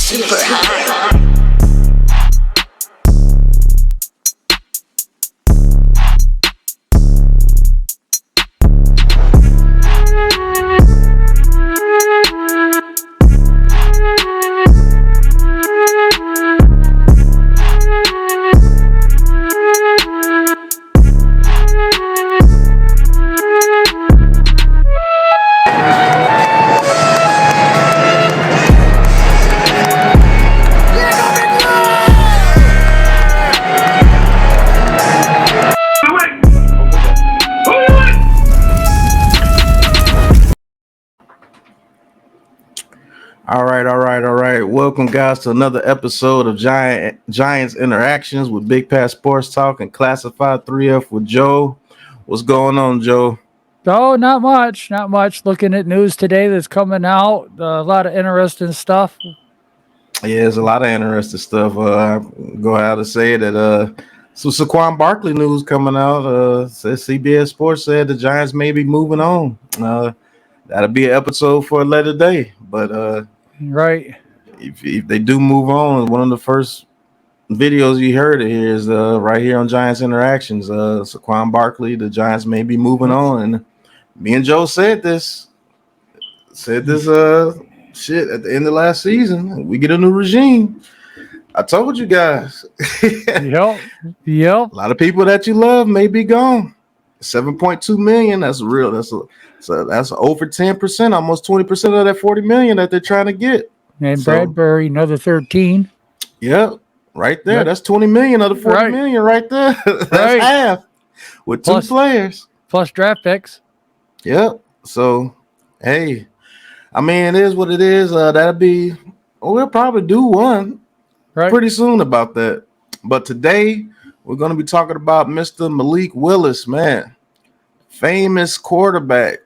super hot. All right. Welcome, guys, to another episode of Giants Interactions with BigPatssportstalk and Classified 3F with Joe. What's going on, Joe? Oh, not much. Looking at news today that's coming out. A lot of interesting stuff. Yeah, there's a lot of interesting stuff. Go ahead to say that some Saquon Barkley news coming out. Says CBS Sports said the Giants may be moving on. That'll be an episode for a later day. But right. If they do move on, one of the first videos you heard it here is right here on Giants Interactions. Saquon Barkley, the Giants may be moving on, and me and Joe said this shit at the end of last season. We get a new regime. I told you guys. Yep. A lot of people that you love may be gone. 7.2 million. That's real. That's over 10%, almost 20% of that 40 million that they're trying to get. And Bradbury, another 13. Yep, right there. Right. That's 20 million of the 40 million right there. That's half with two players. Plus draft picks. Yep. So, hey, I mean, it is what it is. We'll probably do one pretty soon about that. But today, we're going to be talking about Mr. Malik Willis, man. Famous quarterback.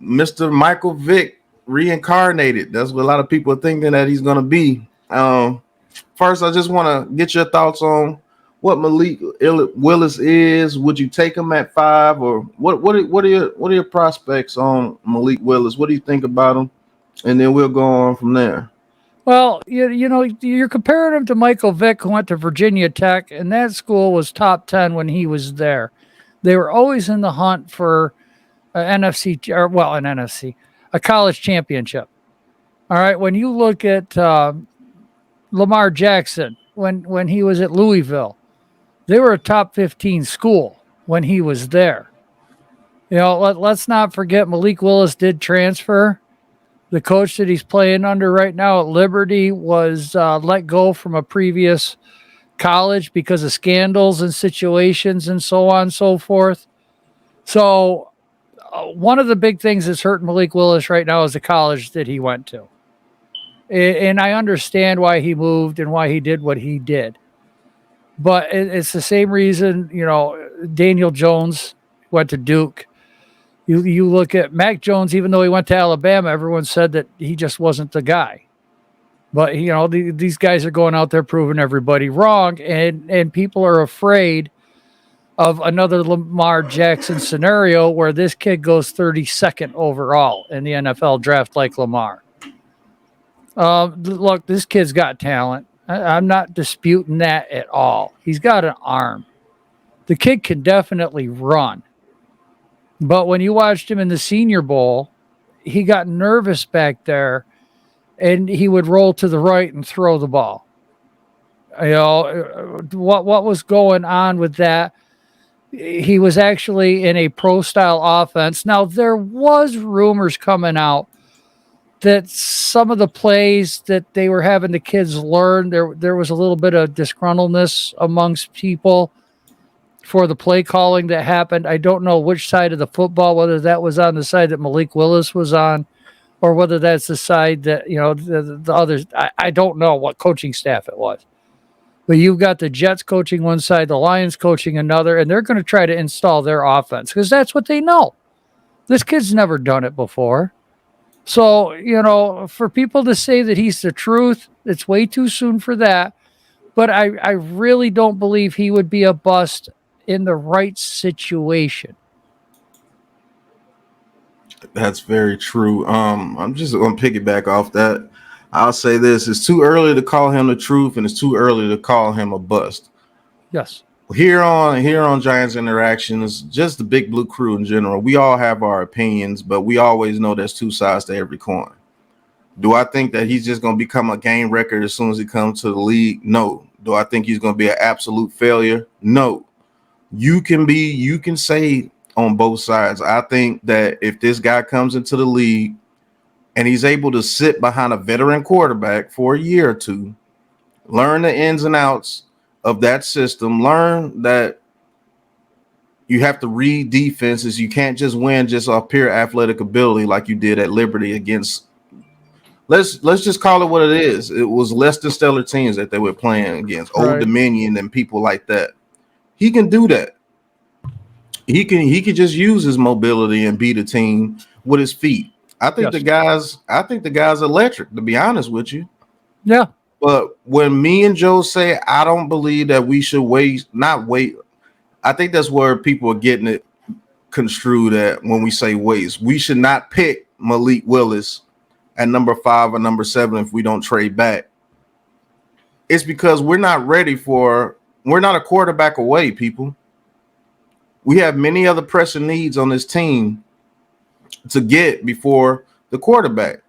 Mr. Michael Vick reincarnated. That's what a lot of people are thinking that he's going to be. First, I just want to get your thoughts on what Malik Willis is. Would you take him at 5, or what are your prospects on Malik Willis? What do you think about him? And then we'll go on from there. Well, you know, you're comparing him to Michael Vick, who went to Virginia Tech, and that school was top 10 when he was there. They were always in the hunt for a college championship. All right, when you look at Lamar Jackson, when he was at Louisville, they were a top 15 school when he was there. You know, let's not forget Malik Willis did transfer. The coach that he's playing under right now at Liberty was let go from a previous college because of scandals and situations and so on and so forth. So one of the big things that's hurting Malik Willis right now is the college that he went to. And I understand why he moved and why he did what he did. But it's the same reason, you know, Daniel Jones went to Duke. You look at Mac Jones, even though he went to Alabama, everyone said that he just wasn't the guy. But, you know, these guys are going out there proving everybody wrong, and people are afraid of another Lamar Jackson scenario where this kid goes 32nd overall in the NFL draft like Lamar. Look, this kid's got talent. I'm not disputing that at all. He's got an arm. The kid can definitely run. But when you watched him in the Senior Bowl, he got nervous back there, and he would roll to the right and throw the ball. You know, what was going on with that? He was actually in a pro-style offense. Now, there was rumors coming out that some of the plays that they were having the kids learn, there was a little bit of disgruntledness amongst people for the play calling that happened. I don't know which side of the football, whether that was on the side that Malik Willis was on, or whether that's the side that, you know, the others. I don't know what coaching staff it was. But you've got the Jets coaching one side, the Lions coaching another, and they're going to try to install their offense because that's what they know. This kid's never done it before. So, you know, for people to say that he's the truth, it's way too soon for that. But I really don't believe he would be a bust in the right situation. That's very true. I'm just going to piggyback off that. I'll say this: it's too early to call him the truth, and it's too early to call him a bust. Yes. Here on Giants Interactions, just the Big Blue Crew in general, we all have our opinions, but we always know there's two sides to every coin. Do I think that he's just going to become a game record as soon as he comes to the league? No. Do I think he's going to be an absolute failure? No. You can say on both sides. I think that if this guy comes into the league and he's able to sit behind a veteran quarterback for a year or two, learn the ins and outs of that system, learn that you have to read defenses. You can't just win just off pure athletic ability like you did at Liberty against, let's just call it what it is. It was less than stellar teams that they were playing against, Old Dominion and people like that. He can do that. He can just use his mobility and beat a team with his feet. I think the guy's electric, to be honest with you. Yeah. But when me and Joe say, I don't believe that we should not wait. I think that's where people are getting it construed at when we say waste. We should not pick Malik Willis at number 5 or number 7 if we don't trade back. It's because we're not a quarterback away, people. We have many other pressing needs on this team to get before the quarterback.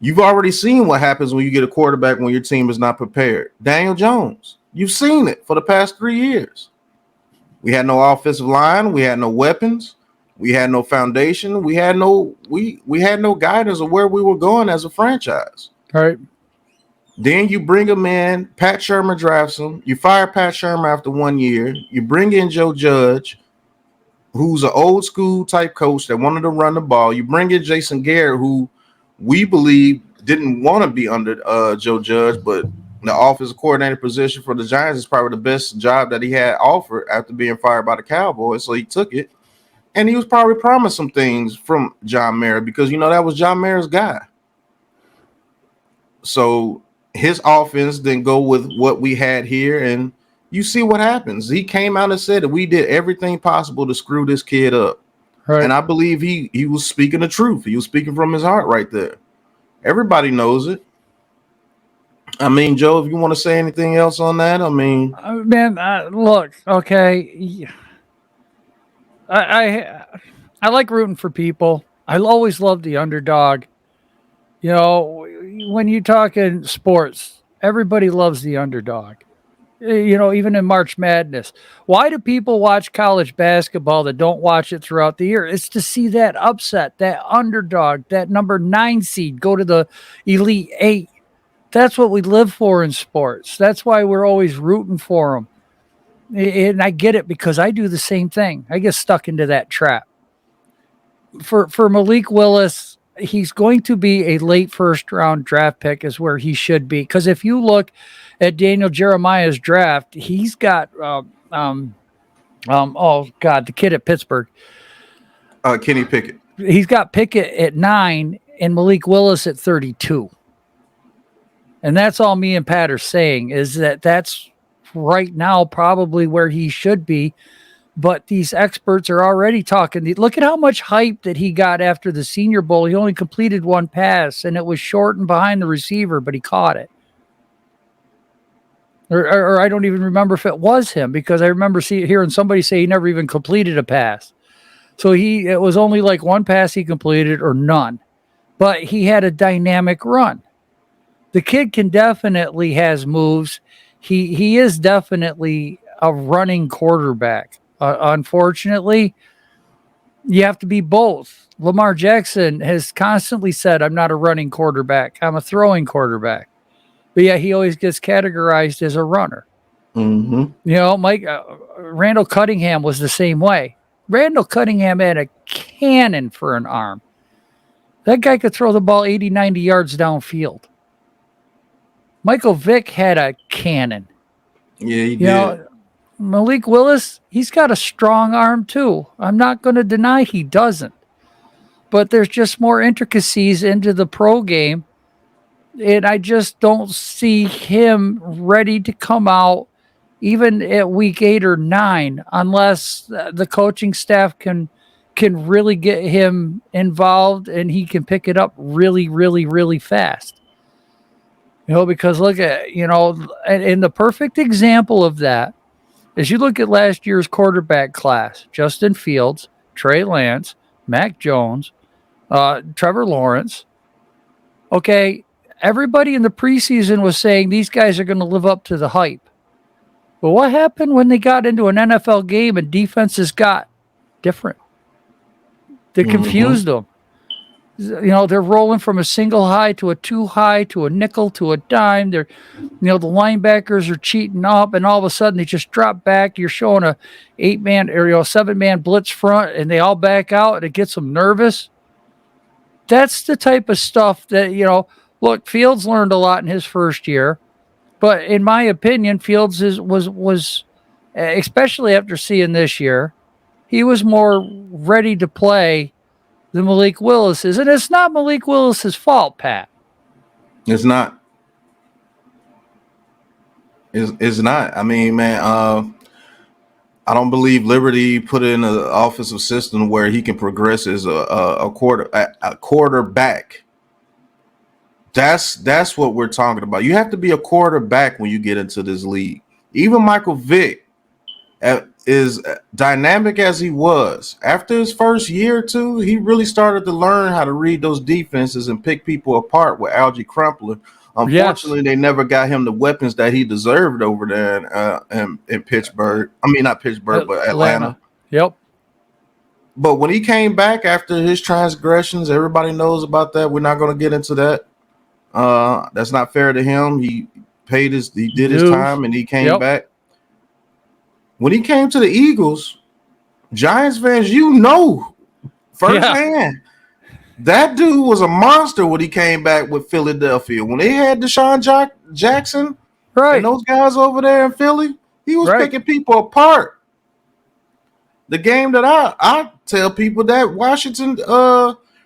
You've already seen what happens when you get a quarterback when your team is not prepared. Daniel Jones, you've seen it for the past 3 years. We had no offensive line. We had no weapons. We had no foundation. We had no guidance of where we were going as a franchise. All right. Then you bring him in. Pat Shermer drafts him. You fire Pat Shermer after 1 year. You bring in Joe Judge, who's an old school type coach that wanted to run the ball. You bring in Jason Garrett, who we believe didn't want to be under Joe Judge, but the offensive coordinator position for the Giants is probably the best job that he had offered after being fired by the Cowboys. So he took it, and he was probably promised some things from John Mara because, that was John Mara's guy. So his offense didn't go with what we had here, and you see what happens. He came out and said that we did everything possible to screw this kid up. Right. And I believe he was speaking the truth. He was speaking from his heart right there. Everybody knows it. I mean, Joe, if you want to say anything else on that, I mean, man, look, okay. I like rooting for people. I always love the underdog. When you talk in sports, everybody loves the underdog. Even in March Madness. Why do people watch college basketball that don't watch it throughout the year? It's to see that upset, that underdog, that number 9 seed go to the Elite 8. That's what we live for in sports. That's why we're always rooting for them. And I get it because I do the same thing. I get stuck into that trap. For Malik Willis, he's going to be a late first round draft pick is where he should be. Because if you look at Daniel Jeremiah's draft, he's got the kid at Pittsburgh. Kenny Pickett. He's got Pickett at 9 and Malik Willis at 32. And that's all me and Pat are saying is that's right now probably where he should be. But these experts are already talking. Look at how much hype that he got after the Senior Bowl. He only completed 1 pass, and it was short and behind the receiver, but he caught it. Or I don't even remember if it was him because I remember hearing somebody say he never even completed a pass. So it was only like 1 pass he completed or none. But he had a dynamic run. The kid can definitely has moves. He is definitely a running quarterback. Unfortunately, you have to be both. Lamar Jackson has constantly said, I'm not a running quarterback. I'm a throwing quarterback. But yeah, he always gets categorized as a runner. Mm-hmm. Randall Cunningham was the same way. Randall Cunningham had a cannon for an arm. That guy could throw the ball 80, 90 yards downfield. Michael Vick had a cannon. Yeah, he did. Malik Willis, he's got a strong arm too. I'm not going to deny he doesn't. But there's just more intricacies into the pro game. And I just don't see him ready to come out even at week 8 or 9 unless the coaching staff can really get him involved and he can pick it up really, really, really fast. Because look at, and the perfect example of that is you look at last year's quarterback class: Justin Fields, Trey Lance, Mac Jones, Trevor Lawrence. Okay, everybody in the preseason was saying these guys are going to live up to the hype. But what happened when they got into an NFL game and defenses got different? They confused them. They're rolling from a single high to a two high to a nickel to a dime. They're, the linebackers are cheating up, and all of a sudden they just drop back. You're showing a 8-man or 7-man blitz front, and they all back out, and it gets them nervous. That's the type of stuff that Look, Fields learned a lot in his first year, but in my opinion, Fields was especially after seeing this year, he was more ready to play than Malik Willis is. And it's not Malik Willis's fault, Pat. It's not. It's not. I mean, man, I don't believe Liberty put in an offensive system where he can progress as a quarterback. That's what we're talking about. You have to be a quarterback when you get into this league. Even Michael Vick, is dynamic as he was, after his first year or two, he really started to learn how to read those defenses and pick people apart with Algie Crumpler. Unfortunately, They never got him the weapons that he deserved over there in Pittsburgh. I mean, not Pittsburgh, but Atlanta. Yep. But when he came back after his transgressions, everybody knows about that. We're not going to get into that. That's not fair to him. He did his time, and he came back. When he came to the Eagles, Giants fans, firsthand, that dude was a monster when he came back with Philadelphia. When they had Deshaun Jackson and those guys over there in Philly, he was picking people apart. The game that I tell people, that Washington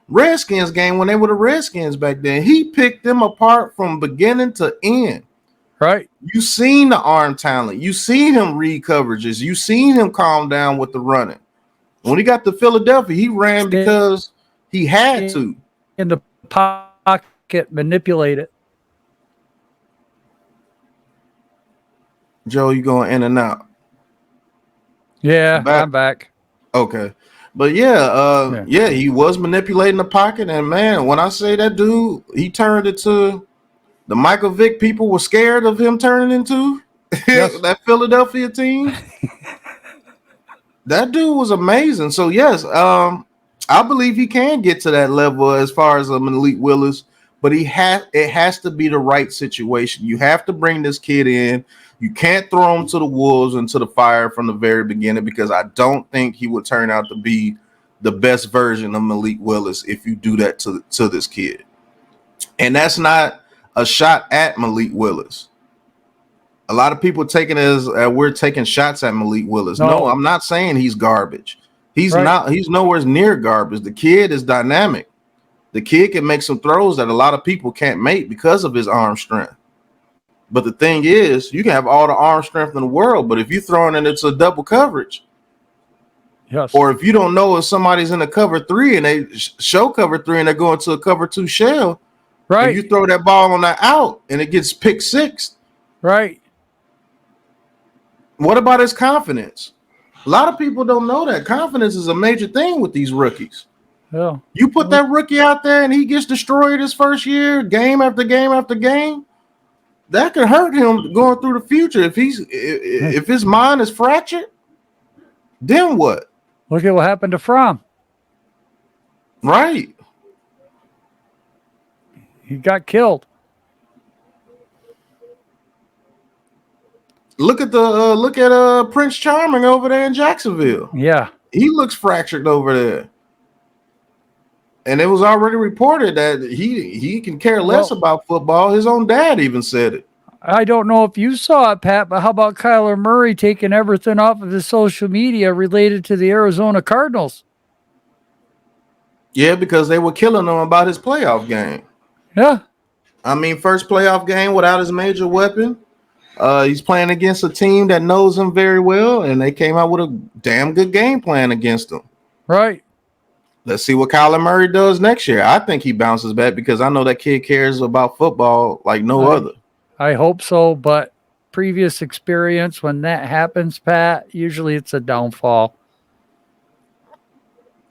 Redskins game, when they were the Redskins back then, he picked them apart from beginning to end. Right. You seen the arm talent. You seen him read coverages. You seen him calm down with the running. When he got to Philadelphia, he ran because he had to. In the pocket, manipulate it. Joe, you going in and out? Yeah, I'm back. Okay. But yeah, he was manipulating the pocket. And man, when I say that dude, he turned into the Michael Vick people were scared of him turning into that Philadelphia team. That dude was amazing. So yes, I believe he can get to that level as far as Malik Willis, but it has to be the right situation. You have to bring this kid in. You can't throw him to the wolves and to the fire from the very beginning, because I don't think he would turn out to be the best version of Malik Willis if you do that to this kid. And that's not a shot at Malik Willis. A lot of people taking it as we're taking shots at Malik Willis. No, I'm not saying he's garbage. He's not. He's nowhere near garbage. The kid is dynamic. The kid can make some throws that a lot of people can't make because of his arm strength. But the thing is, you can have all the arm strength in the world, but if you're throwing it into double coverage, or if you don't know if somebody's in a cover 3 and they show cover 3 and they go into a cover 2 shell, and you throw that ball on that out and it gets pick 6. Right. What about his confidence? A lot of people don't know that confidence is a major thing with these rookies. Yeah. You put that rookie out there and he gets destroyed his first year, game after game after game. That could hurt him going through the future. If his mind is fractured, then what? Look at what happened to Fromm. Right. He got killed. Look at Prince Charming over there in Jacksonville. Yeah. He looks fractured over there. And it was already reported that he can care less about football. His own dad even said it. I don't know if you saw it, Pat, but how about Kyler Murray taking everything off of his social media related to the Arizona Cardinals? Yeah, because they were killing him about his playoff game. Yeah. I mean, first playoff game without his major weapon. He's playing against a team that knows him very well, and they came out with a damn good game plan against him. Right. let's see what Kyler Murray does next year. I think he bounces back because I know that kid cares about football like no other. I hope so, but previous experience, when that happens, Pat, usually it's a downfall.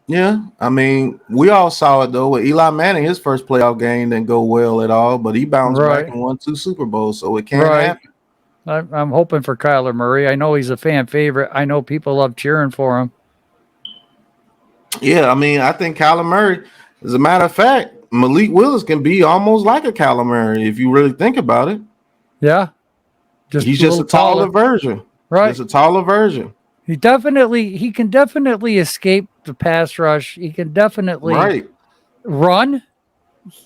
Yeah, I mean, we all saw it though with Eli Manning. His first playoff game didn't go well at all, but he bounced back and won 2 Super Bowls, so it can happen. I'm hoping for Kyler Murray. I know he's a fan favorite. I know people love cheering for him. Yeah, I mean, I think Kyler Murray, as a matter of fact, Malik Willis can be almost like a Kyler Murray if you really think about it. Yeah. He's just a taller version. Right. Just a taller version. He can definitely escape the pass rush. He can definitely run.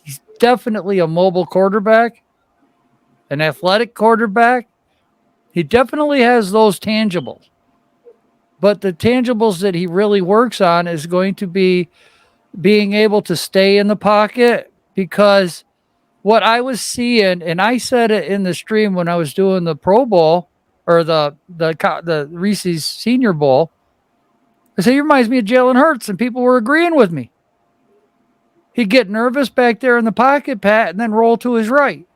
He's definitely a mobile quarterback, an athletic quarterback. He definitely has those tangibles. But the tangibles that he really works on is going to be being able to stay in the pocket, because what I was seeing, and I said it in the stream when I was doing the Pro Bowl or the Reese's Senior Bowl, I said, he reminds me of Jalen Hurts, and people were agreeing with me. He'd get nervous back there in the pocket, Pat, and then roll to his right.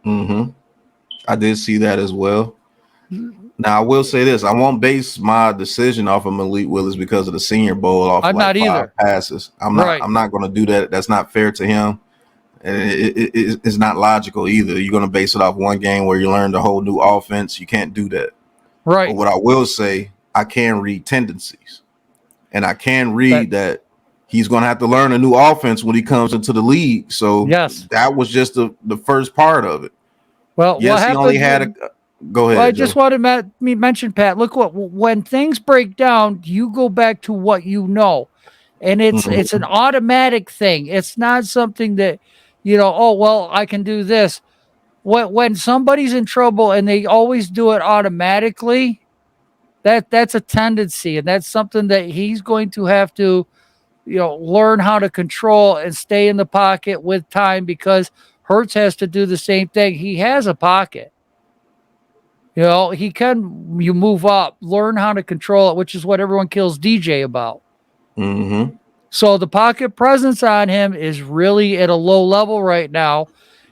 Mm-hmm. I did see that as well. Now, I will say this. I won't base my decision off of Malik Willis because of the Senior Bowl off I'm not either. 5 passes. I'm not going to do that. That's not fair to him. And it's not logical either. You're going to base it off one game where you learned a whole new offense. You can't do that. Right. But what I will say, I can read tendencies. And I can read that he's going to have to learn a new offense when he comes into the league. So that was just the first part of it. Well, yes, he only had a go ahead. Well, I just wanted to mention, Pat, look, when things break down, you go back to what you know. And it's an automatic thing. It's not something that, oh, well, I can do this. When somebody's in trouble and they always do it automatically, that's a tendency, and that's something that he's going to have to, learn how to control and stay in the pocket with time, because Hurts has to do the same thing. He has a pocket. You move up, learn how to control it, which is what everyone kills DJ about. Mm-hmm. So the pocket presence on him is really at a low level right now.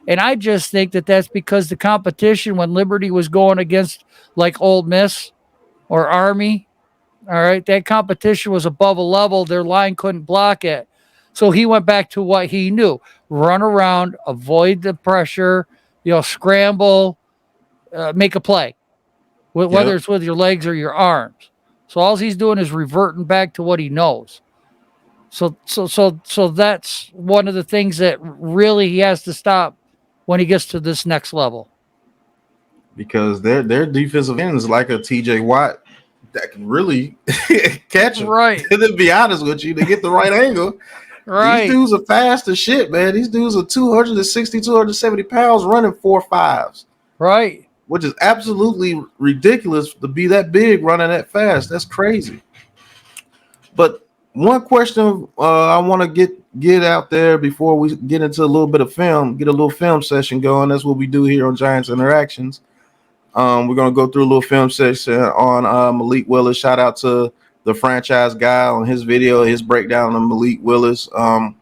And I just think that that's because the competition, when Liberty was going against like Ole Miss or Army, all right, that competition was above a level. Their line couldn't block it. So he went back to what he knew: run around, avoid the pressure, scramble, make a play, whether it's with your legs or your arms. So all he's doing is reverting back to what he knows. So that's one of the things that really he has to stop when he gets to this next level. Because their defensive end is like a TJ Watt that can really catch him. Right. To be honest with you, to get the right angle. Right. These dudes are fast as shit, man. These dudes are 260, 270 pounds running 4.5s. Right. Which is absolutely ridiculous to be that big running that fast. That's crazy. But one question I want to get out there before we get into a little bit of film, get a little film session going. That's what we do here on Giants Interactions. We're going to go through a little film session on Malik Willis. Shout out to the franchise guy on his video, his breakdown of Malik Willis. The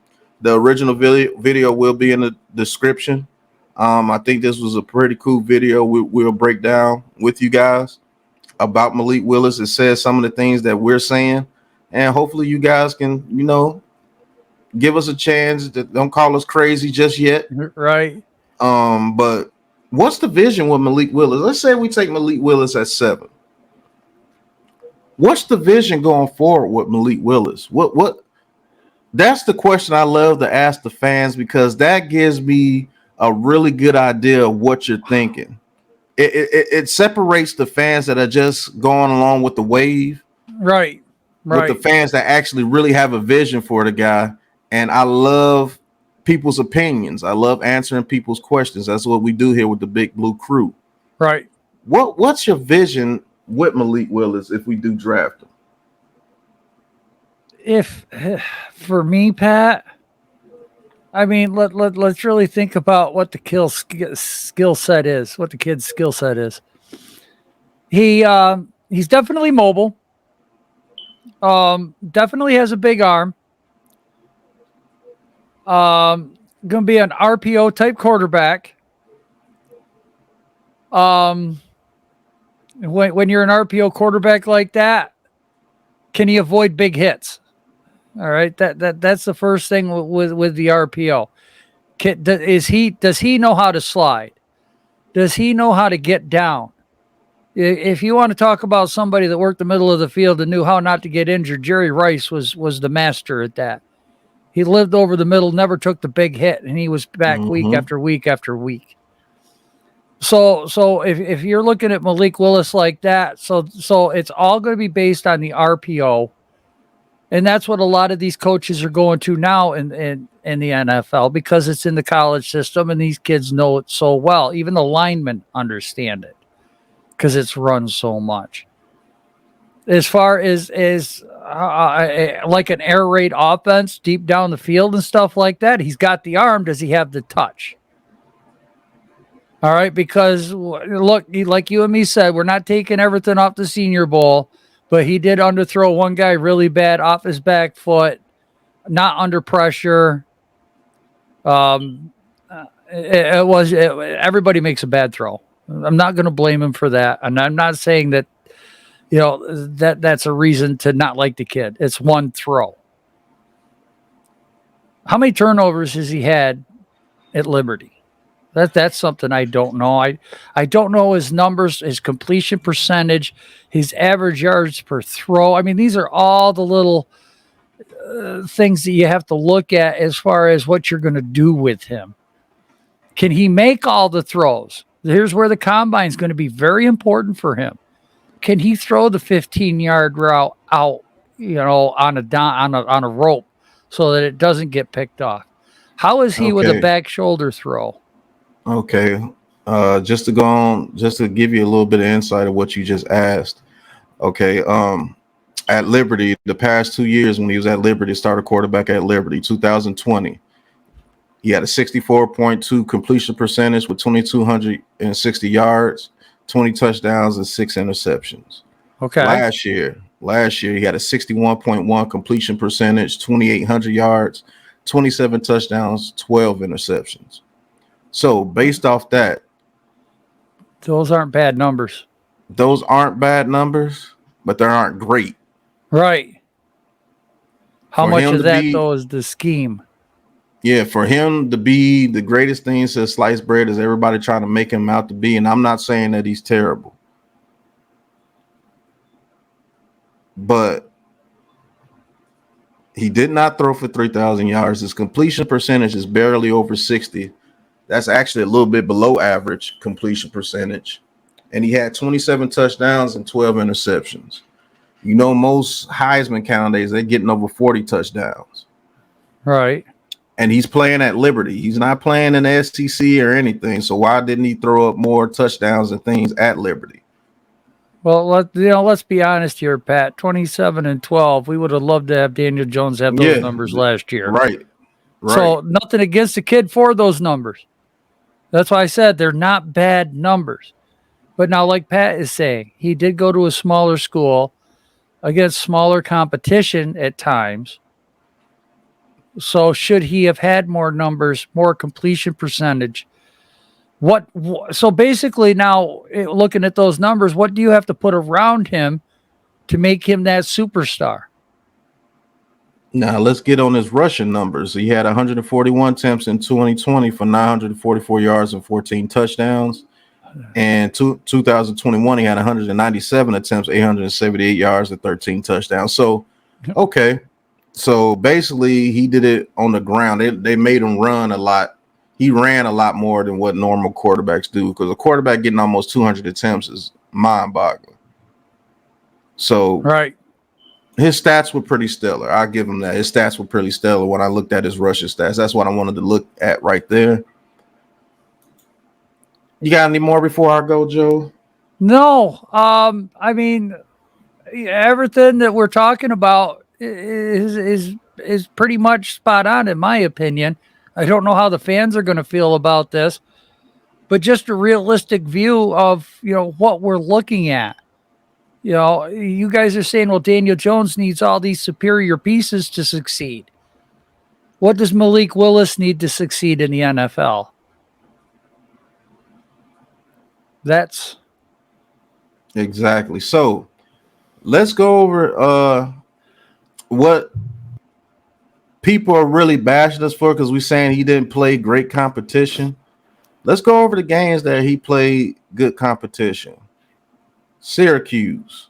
original video will be in the description. I think this was a pretty cool video. We'll break down with you guys about Malik Willis. It says some of the things that we're saying, and hopefully you guys can, give us a chance. Don't call us crazy just yet. Right. But what's the vision with Malik Willis? Let's say we take Malik Willis at 7. What's the vision going forward with Malik Willis? What? That's the question I love to ask the fans, because that gives me a really good idea of what you're thinking. It separates the fans that are just going along with the wave, right, with the fans that actually really have a vision for the guy. And I love people's opinions. I love answering people's questions. That's what we do here with the Big Blue Crew. Right. What's your vision with Malik Willis if we do draft him? If for me, Pat, I mean, let's really think about what the skill set is, what the kid's skill set is. He's definitely mobile. Definitely has a big arm. Going to be an RPO type quarterback. When you're an RPO quarterback like that, can he avoid big hits? All right, that's the first thing with the RPO. Does he know how to slide? Does he know how to get down? If you want to talk about somebody that worked the middle of the field and knew how not to get injured, Jerry Rice was the master at that. He lived over the middle, never took the big hit, and he was back week after week after week. So if you're looking at Malik Willis like that, so it's all going to be based on the RPO, and that's what a lot of these coaches are going to now in the NFL because it's in the college system, and these kids know it so well. Even the linemen understand it because it's run so much. As far as like an air raid offense deep down the field and stuff like that, he's got the arm. Does he have the touch? All right, because look, like you and me said, we're not taking everything off the Senior Bowl, but he did underthrow one guy really bad off his back foot, not under pressure. Everybody makes a bad throw. I'm not going to blame him for that, and I'm not saying that that's a reason to not like the kid. It's one throw. How many turnovers has he had at Liberty? That's something I don't know. I don't know his numbers, his completion percentage, his average yards per throw. I mean, these are all the little things that you have to look at as far as what you're going to do with him. Can he make all the throws? Here's where the combine is going to be very important for him. Can he throw the 15-yard route out, on a rope so that it doesn't get picked off? How is he with a back shoulder throw? Okay. Just to go on, just to give you a little bit of insight of what you just asked. Okay. At Liberty, the past 2 years when he was at Liberty, started quarterback at Liberty, 2020, he had a 64.2 completion percentage with 2,260 yards, 20 touchdowns, and 6 interceptions. Okay. Last year, he had a 61.1 completion percentage, 2,800 yards, 27 touchdowns, 12 interceptions. So based off that, those aren't bad numbers. Those aren't bad numbers, but they aren't great. Right. How much of that, though, is the scheme? Yeah, for him to be the greatest thing since sliced bread is everybody trying to make him out to be, and I'm not saying that he's terrible. But he did not throw for 3,000 yards. His completion percentage is barely over 60. That's actually a little bit below average completion percentage. And he had 27 touchdowns and 12 interceptions. Most Heisman candidates, they're getting over 40 touchdowns. Right. And he's playing at Liberty. He's not playing in the SEC or anything. So why didn't he throw up more touchdowns and things at Liberty? Well, let's be honest here, Pat. 27 and 12. We would have loved to have Daniel Jones have those numbers last year. Right. So nothing against the kid for those numbers. That's why I said they're not bad numbers. But now, like Pat is saying, he did go to a smaller school against smaller competition at times. So should he have had more numbers, more completion percentage? So basically now, looking at those numbers, what do you have to put around him to make him that superstar? Now let's get on his rushing numbers. He had 141 attempts in 2020 for 944 yards and 14 touchdowns. And 2021, he had 197 attempts, 878 yards and 13 touchdowns. So, okay. So basically he did it on the ground. They made him run a lot. He ran a lot more than what normal quarterbacks do, because a quarterback getting almost 200 attempts is mind-boggling. So right. His stats were pretty stellar. I'll give him that. His stats were pretty stellar when I looked at his rushing stats. That's what I wanted to look at right there. You got any more before I go, Joe? No. I mean, everything that we're talking about is pretty much spot on, in my opinion. I don't know how the fans are going to feel about this, but just a realistic view of, what we're looking at. You guys are saying, well, Daniel Jones needs all these superior pieces to succeed. What does Malik Willis need to succeed in the NFL? That's exactly. So let's go over what people are really bashing us for, because we're saying he didn't play great competition. Let's go over the games that he played good competition. Syracuse.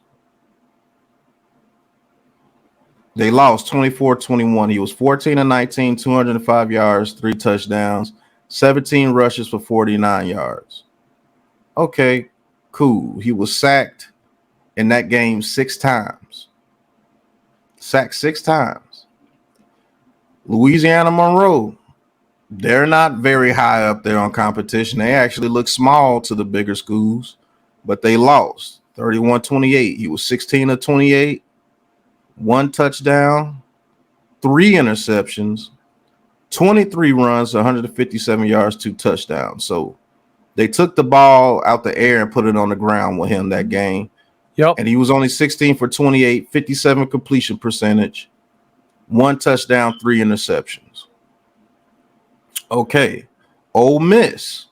They lost 24-21. He was 14 of 19, 205 yards, 3 touchdowns, 17 rushes for 49 yards. Okay, cool. He was sacked in that game 6 times. Sacked 6 times. Louisiana Monroe. They're not very high up there on competition. They actually look small to the bigger schools, but they lost 31-28. He was 16 of 28, 1 touchdown, 3 interceptions, 23 runs, 157 yards, 2 touchdowns. So they took the ball out the air and put it on the ground with him that game. Yep. And he was only 16 for 28, 57 completion percentage, 1 touchdown, 3 interceptions. Okay. Ole Miss,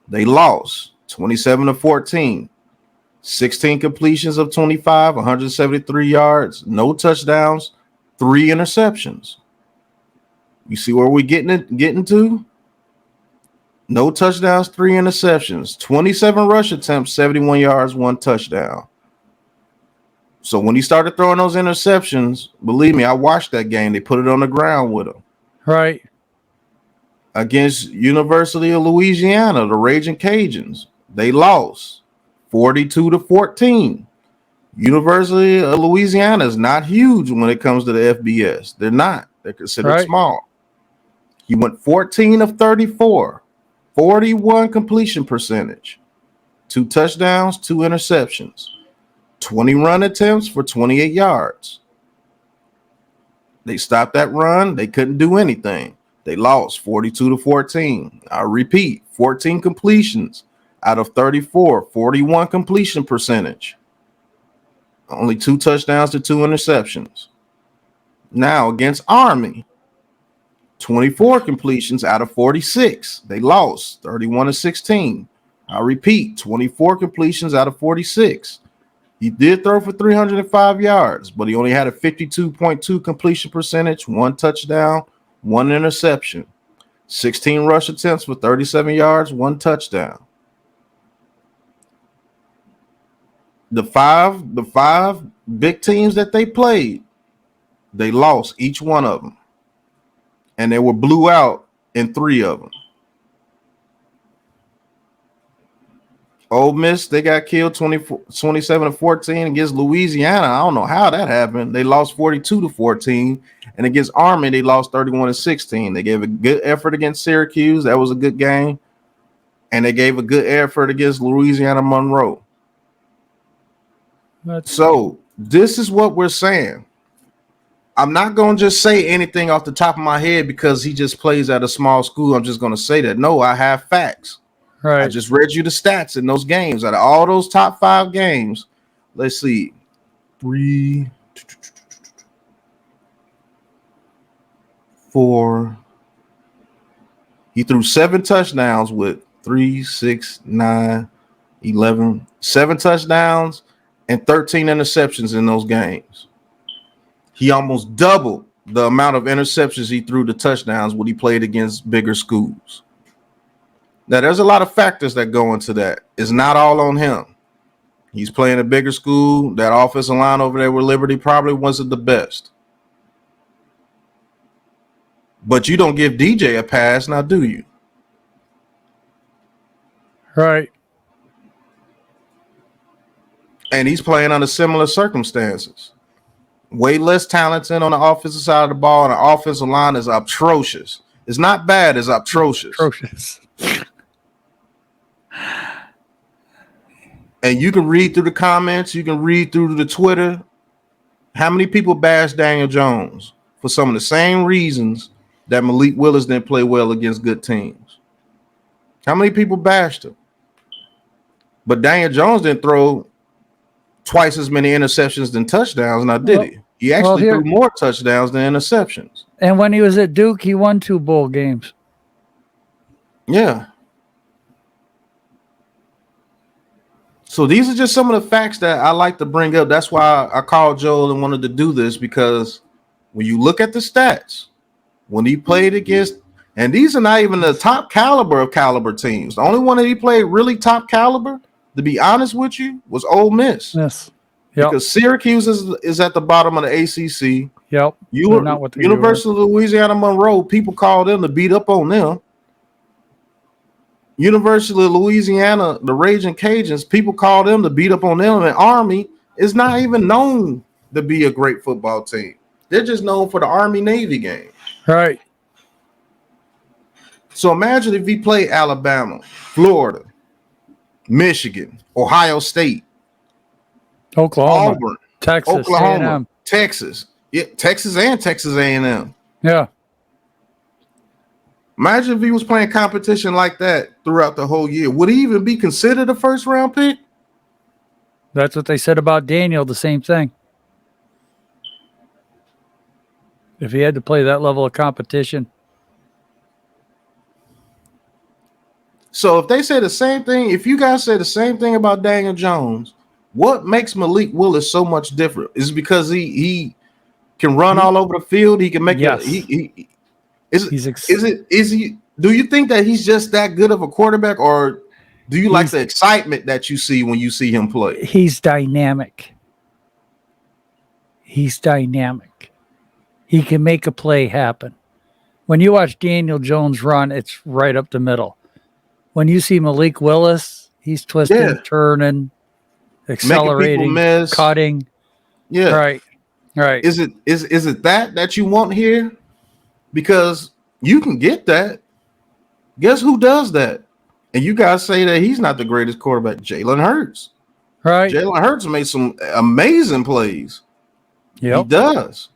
they lost 27-14, 16 completions of 25, 173 yards, no touchdowns, 3 interceptions. You see where we're getting to? No touchdowns, 3 interceptions, 27 rush attempts, 71 yards, 1 touchdown. So when he started throwing those interceptions, believe me, I watched that game. They put it on the ground with him. Right. Against University of Louisiana, the Raging Cajuns, they lost 42-14. University of Louisiana is not huge when it comes to the FBS. They're not. They're considered small. He went 14 of 34, 41 completion percentage, 2 touchdowns, 2 interceptions, 20 run attempts for 28 yards. They stopped that run. They couldn't do anything. They lost 42-14. I repeat, 14 completions out of 34, 41 completion percentage. Only 2 touchdowns to 2 interceptions. Now against Army, 24 completions out of 46. They lost 31-16. I repeat, 24 completions out of 46. He did throw for 305 yards, but he only had a 52.2 completion percentage, 1 touchdown, 1 interception, 16 rush attempts for 37 yards, 1 touchdown. The five big teams that they played, they lost each one of them. And they were blew out in 3 of them. Ole Miss, they got killed 27-14 against Louisiana. I don't know how that happened. They lost 42-14. And against Army, they lost 31-16. They gave a good effort against Syracuse. That was a good game. And they gave a good effort against Louisiana Monroe. So this is what we're saying. I'm not going to just say anything off the top of my head because he just plays at a small school. I'm just going to say that. No, I have facts. Right. I just read you the stats in those games. Out of all those top 5 games, let's see. 3, 4. He threw 7 touchdowns with 3, 6, 9, 11. 7 touchdowns and 13 interceptions in those games. He almost doubled the amount of interceptions he threw to touchdowns when he played against bigger schools. Now, there's a lot of factors that go into that. It's not all on him. He's playing a bigger school. That offensive line over there with Liberty probably wasn't the best. But you don't give DJ a pass now, do you? Right. And he's playing under similar circumstances. Way less talented on the offensive side of the ball, and the offensive line is atrocious. It's not bad, it's atrocious. Atrocious. And you can read through the comments, you can read through the Twitter. How many people bash Daniel Jones for some of the same reasons that Malik Willis didn't play well against good teams? How many people bashed him? But Daniel Jones didn't throw twice as many interceptions than touchdowns, now did he? He actually threw more touchdowns than interceptions. And when he was at Duke, he won 2 bowl games. Yeah. So these are just some of the facts that I like to bring up. That's why I called Joel and wanted to do this, because when you look at the stats, when he played against, and these are not even the top caliber of caliber teams. The only one that he played really top caliber, to be honest with you, was Ole Miss. Yes. Yep. Because Syracuse is at the bottom of the ACC. Yep. University of Louisiana Monroe, people call them to beat up on them. University of Louisiana, the Raging Cajuns, people call them to beat up on them. And Army is not even known to be a great football team. They're just known for the Army-Navy game. Right. So imagine if he played Alabama, Florida, Michigan, Ohio State, Oklahoma, Auburn, Texas, Oklahoma, A&M. Texas. Yeah, Texas and Texas A&M. Yeah. Imagine if he was playing competition like that throughout the whole year. Would he even be considered a first-round pick? That's what they said about Daniel, the same thing. If he had to play that level of competition. So if they say the same thing, if you guys say the same thing about Daniel Jones, what makes Malik Willis so much different? Is it because he can run all over the field? He can make yes. Do you think that he's just that good of a quarterback, or do you like the excitement that you see when you see him play? He's dynamic. He's dynamic. He can make a play happen. When you watch Daniel Jones run, it's right up the middle. When you see Malik Willis, he's twisting, turning, accelerating, cutting. Yeah. Right. Is it that you want here? Because you can get that. Guess who does that? And you guys say that he's not the greatest quarterback. Jalen Hurts. Right. Jalen Hurts made some amazing plays. Yep. He does.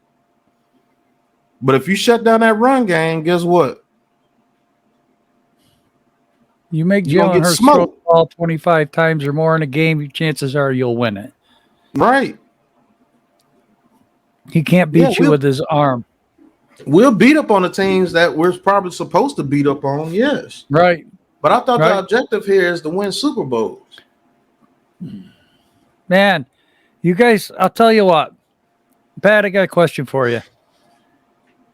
But if you shut down that run game, guess what? You make Jalen Hurts throw the ball 25 times or more in a game, chances are you'll win it. Right. He can't beat you with his arm. We'll beat up on the teams that we're probably supposed to beat up on, yes. Right. But I thought the objective here is to win Super Bowls. Man, you guys, I'll tell you what. Pat, I got a question for you.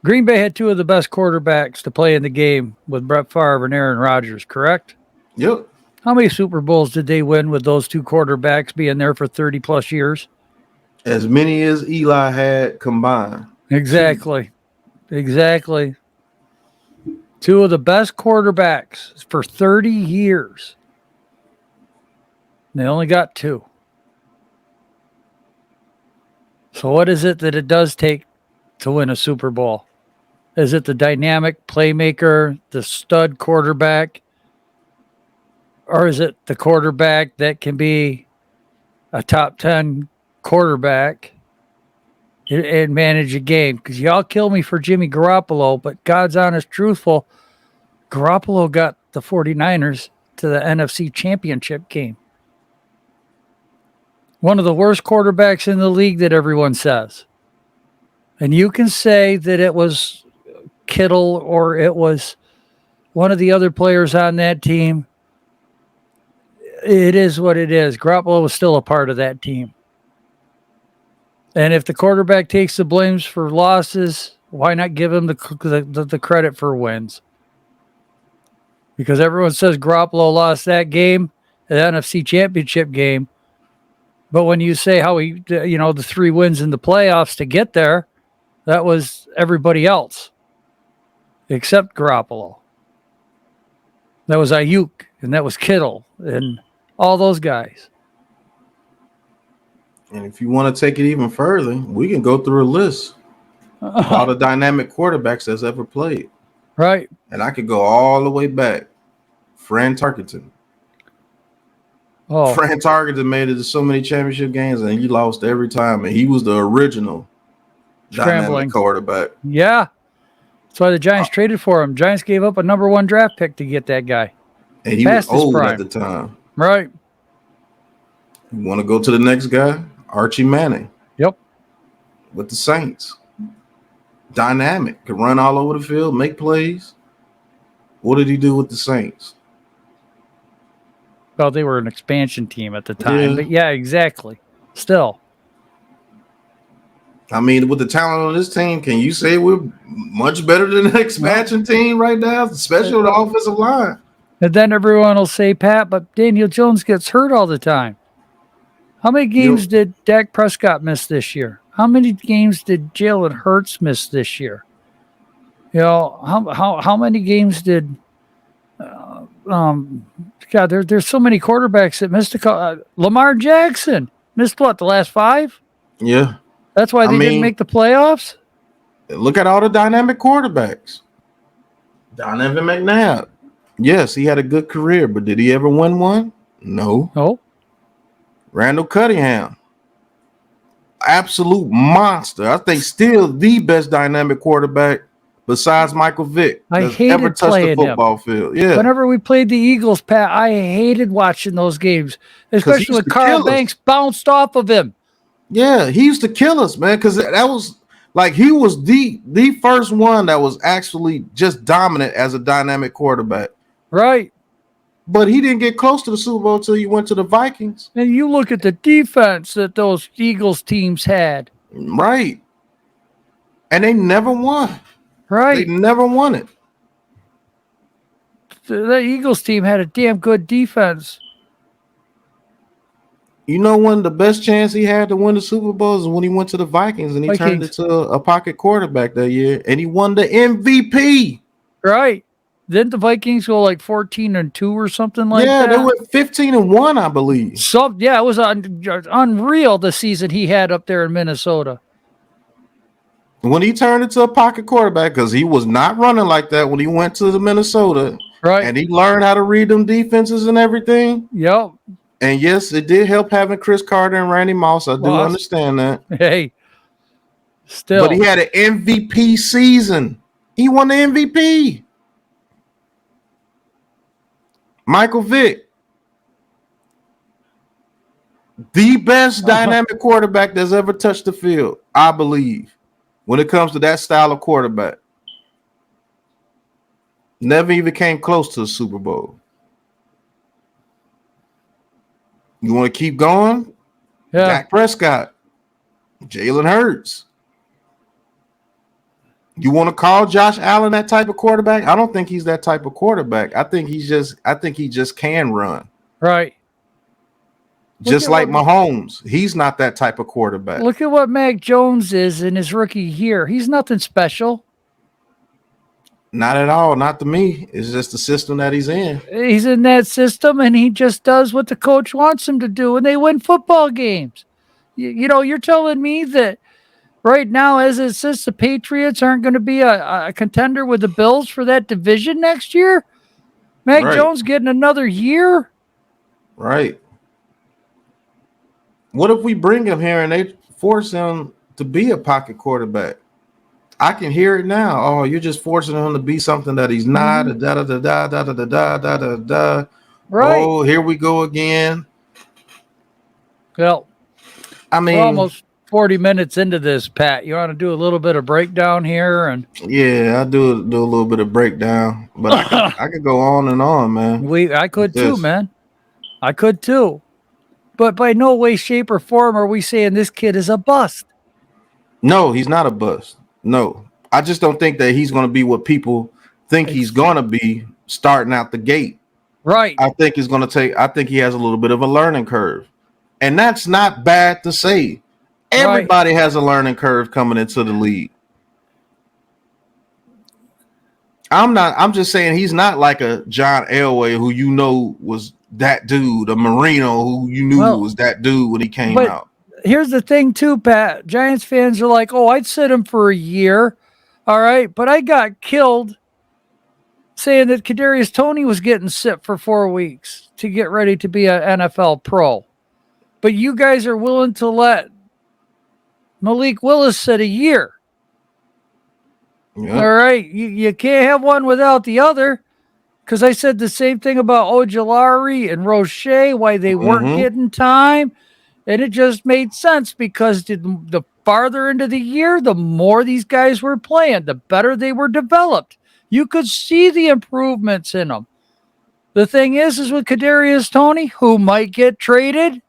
Green Bay had 2 of the best quarterbacks to play in the game with Brett Favre and Aaron Rodgers, correct? Yep. How many Super Bowls did they win with those 2 quarterbacks being there for 30-plus years? As many as Eli had combined. Exactly. 2 of the best quarterbacks for 30 years. They only got 2. So what is it that it does take to win a Super Bowl? Is it the dynamic playmaker, the stud quarterback? Or is it the quarterback that can be a top 10 quarterback and manage a game? Because y'all kill me for Jimmy Garoppolo, but God's honest, truthful, Garoppolo got the 49ers to the NFC Championship game. One of the worst quarterbacks in the league that everyone says. And you can say that it was Kittle or it was one of the other players on that team. It is what it is. Garoppolo was still a part of that team. And if the quarterback takes the blames for losses, why not give him the credit for wins? Because everyone says Garoppolo lost that game, the NFC Championship game. But when you say how he, the 3 wins in the playoffs to get there, that was everybody else except Garoppolo. That was Ayuk, and that was Kittle, and all those guys. And if you want to take it even further, we can go through a list of all the dynamic quarterbacks that's ever played. Right. And I could go all the way back. Fran Tarkenton. Oh. Fran Tarkenton made it to so many championship games, and he lost every time. And he was the original dynamic quarterback. Yeah. That's why the Giants traded for him. Giants gave up a number 1 draft pick to get that guy. And he was old at the time. Right. You want to go to the next guy? Archie Manning. Yep. With the Saints. Dynamic, could run all over the field, make plays. What did he do with the Saints? Well, they were an expansion team at the time, Yeah. but yeah, exactly. Still. I mean, with the talent on this team, can you say we're much better than the expansion team right now, especially with the offensive line? And then everyone will say, Pat, but Daniel Jones gets hurt all the time. How many games did Dak Prescott miss this year? How many games did Jalen Hurts miss this year? You know, how many games did God, there's so many quarterbacks that missed Lamar Jackson missed what, the last 5? Yeah. That's why they didn't make the playoffs? Look at all the dynamic quarterbacks. Donovan McNabb. Yes, he had a good career, but did he ever win one? No. Oh. Randall Cunningham. Absolute monster. I think still the best dynamic quarterback besides Michael Vick that's ever touched the football field. Yeah. Whenever we played the Eagles, Pat, I hated watching those games, especially when Carl Banks bounced off of him. Yeah, he used to kill us, man, because that was like he was the first one that was actually just dominant as a dynamic quarterback. Right. But he didn't get close to the Super Bowl until you went to the Vikings. And you look at the defense that those Eagles teams had. Right. And they never won. Right. They never won it. The Eagles team had a damn good defense. You know when the best chance he had to win the Super Bowl is when he went to the Vikings and he turned into a pocket quarterback that year and he won the MVP. Right. Didn't the Vikings go like 14-2 or something like that? Yeah, they went 15-1, I believe. It was unreal the season he had up there in Minnesota. When he turned into a pocket quarterback, because he was not running like that when he went to the Minnesota. Right. And he learned how to read them defenses and everything. Yep. And yes, it did help having Chris Carter and Randy Moss. I do understand that. Hey, still. But he had an MVP season. He won the MVP. Michael Vick, the best dynamic quarterback that's ever touched the field, I believe, when it comes to that style of quarterback. Never even came close to the Super Bowl. You want to keep going? Yeah. Dak Prescott, Jalen Hurts. You want to call Josh Allen that type of quarterback? I don't think he's that type of quarterback. I think he just can run. Right. Just like Mahomes. He's not that type of quarterback. Look at what Mac Jones is in his rookie year. He's nothing special. Not at all. Not to me. It's just the system that he's in. He's in that system, and he just does what the coach wants him to do, and they win football games. You know, you're telling me that right now, as it sits, the Patriots aren't going to be a contender with the Bills for that division next year? Mac Jones getting another year? Right. What if we bring him here and they force him to be a pocket quarterback? I can hear it now. Oh, you're just forcing him to be something that he's not. Right. Oh, here we go again. Well, I mean, we're almost 40 minutes into this, Pat. You want to do a little bit of breakdown here? And yeah, I'll do a little bit of breakdown, but I could go on and on, man. I could too, man. I could too. But by no way, shape, or form are we saying this kid is a bust. No, he's not a bust. No, I just don't think that he's going to be what people think he's going to be starting out the gate. Right. I think he has a little bit of a learning curve. And that's not bad to say. Everybody has a learning curve coming into the league. I'm just saying he's not like a John Elway who you know was that dude, a Marino who you knew was that dude when he came out. Here's the thing too, Pat. Giants fans are like, oh, I'd sit him for a year. All right. But I got killed saying that Kadarius Toney was getting sit for 4 weeks to get ready to be an NFL pro. But you guys are willing to let Malik Willis sit a year. Yeah. All right. You can't have one without the other. Because I said the same thing about Ojulari and Roche, why they weren't getting time. And it just made sense because the farther into the year, the more these guys were playing, the better they were developed. You could see the improvements in them. The thing is with Kadarius Toney, who might get traded.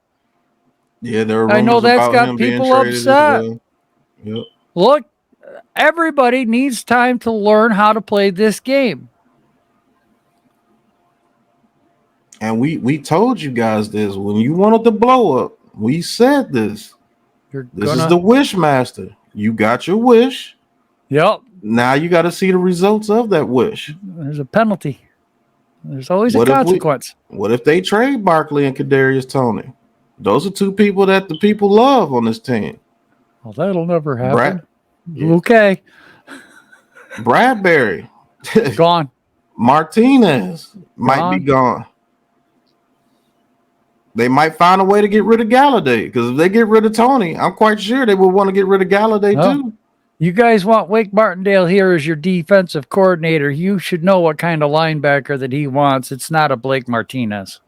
Yeah, there are I know rumors that's about got him being people traded as upset. well. Yep. Look, everybody needs time to learn how to play this game. And we told you guys this when you wanted to blow up. We said this. This is the wish master. You got your wish. Yep. Now you got to see the results of that wish. There's a penalty. There's always a consequence. What if they trade Barkley and Kadarius Toney? Those are two people that the people love on this team. Well, that'll never happen. Okay. Bradbury. Gone. Martinez might be gone. They might find a way to get rid of Galladay, because if they get rid of Toney, I'm quite sure they will want to get rid of Galladay too. You guys want Wake Martindale here as your defensive coordinator. You should know what kind of linebacker that he wants. It's not a Blake Martinez.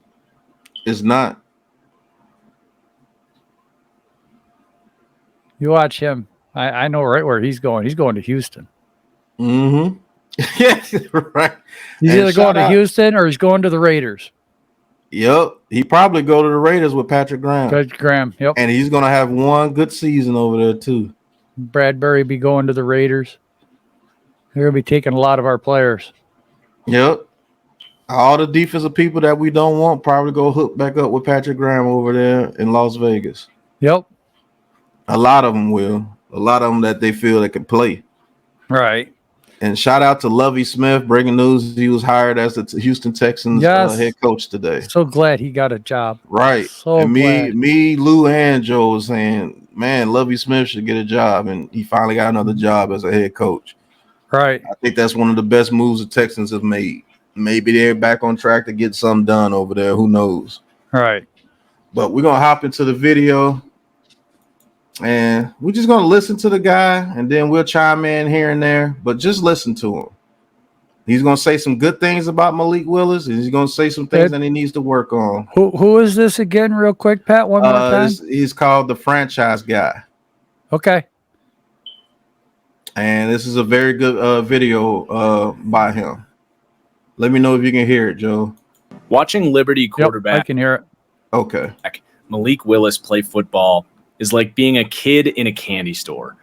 It's not. You watch him. I know right where he's going. He's going to Houston. Mm-hmm. Yeah, right. He's either going to Houston or he's going to the Raiders. Yep. He probably go to the Raiders with Patrick Graham. Yep. And he's going to have one good season over there too. Bradbury be going to the Raiders. They're going to be taking a lot of our players. Yep. All the defensive people that we don't want probably go hook back up with Patrick Graham over there in Las Vegas. Yep. A lot of them will. A lot of them that they feel they can play. Right. And shout out to Lovie Smith, breaking news. He was hired as the Houston Texans head coach today. So glad he got a job. Right. So and glad. me, Lou, and Joe was saying, man, Lovie Smith should get a job. And he finally got another job as a head coach. Right. I think that's one of the best moves the Texans have made. Maybe they're back on track to get something done over there. Who knows? Right. But we're going to hop into the video. And we're just going to listen to the guy, and then we'll chime in here and there. But just listen to him. He's going to say some good things about Malik Willis, and he's going to say some things that he needs to work on. Who is this again, real quick, Pat? One more time. He's called the franchise guy. Okay. And this is a very good video by him. Let me know if you can hear it, Joe. Watching Liberty quarterback, I can hear it. Okay. Malik Willis play football is like being a kid in a candy store.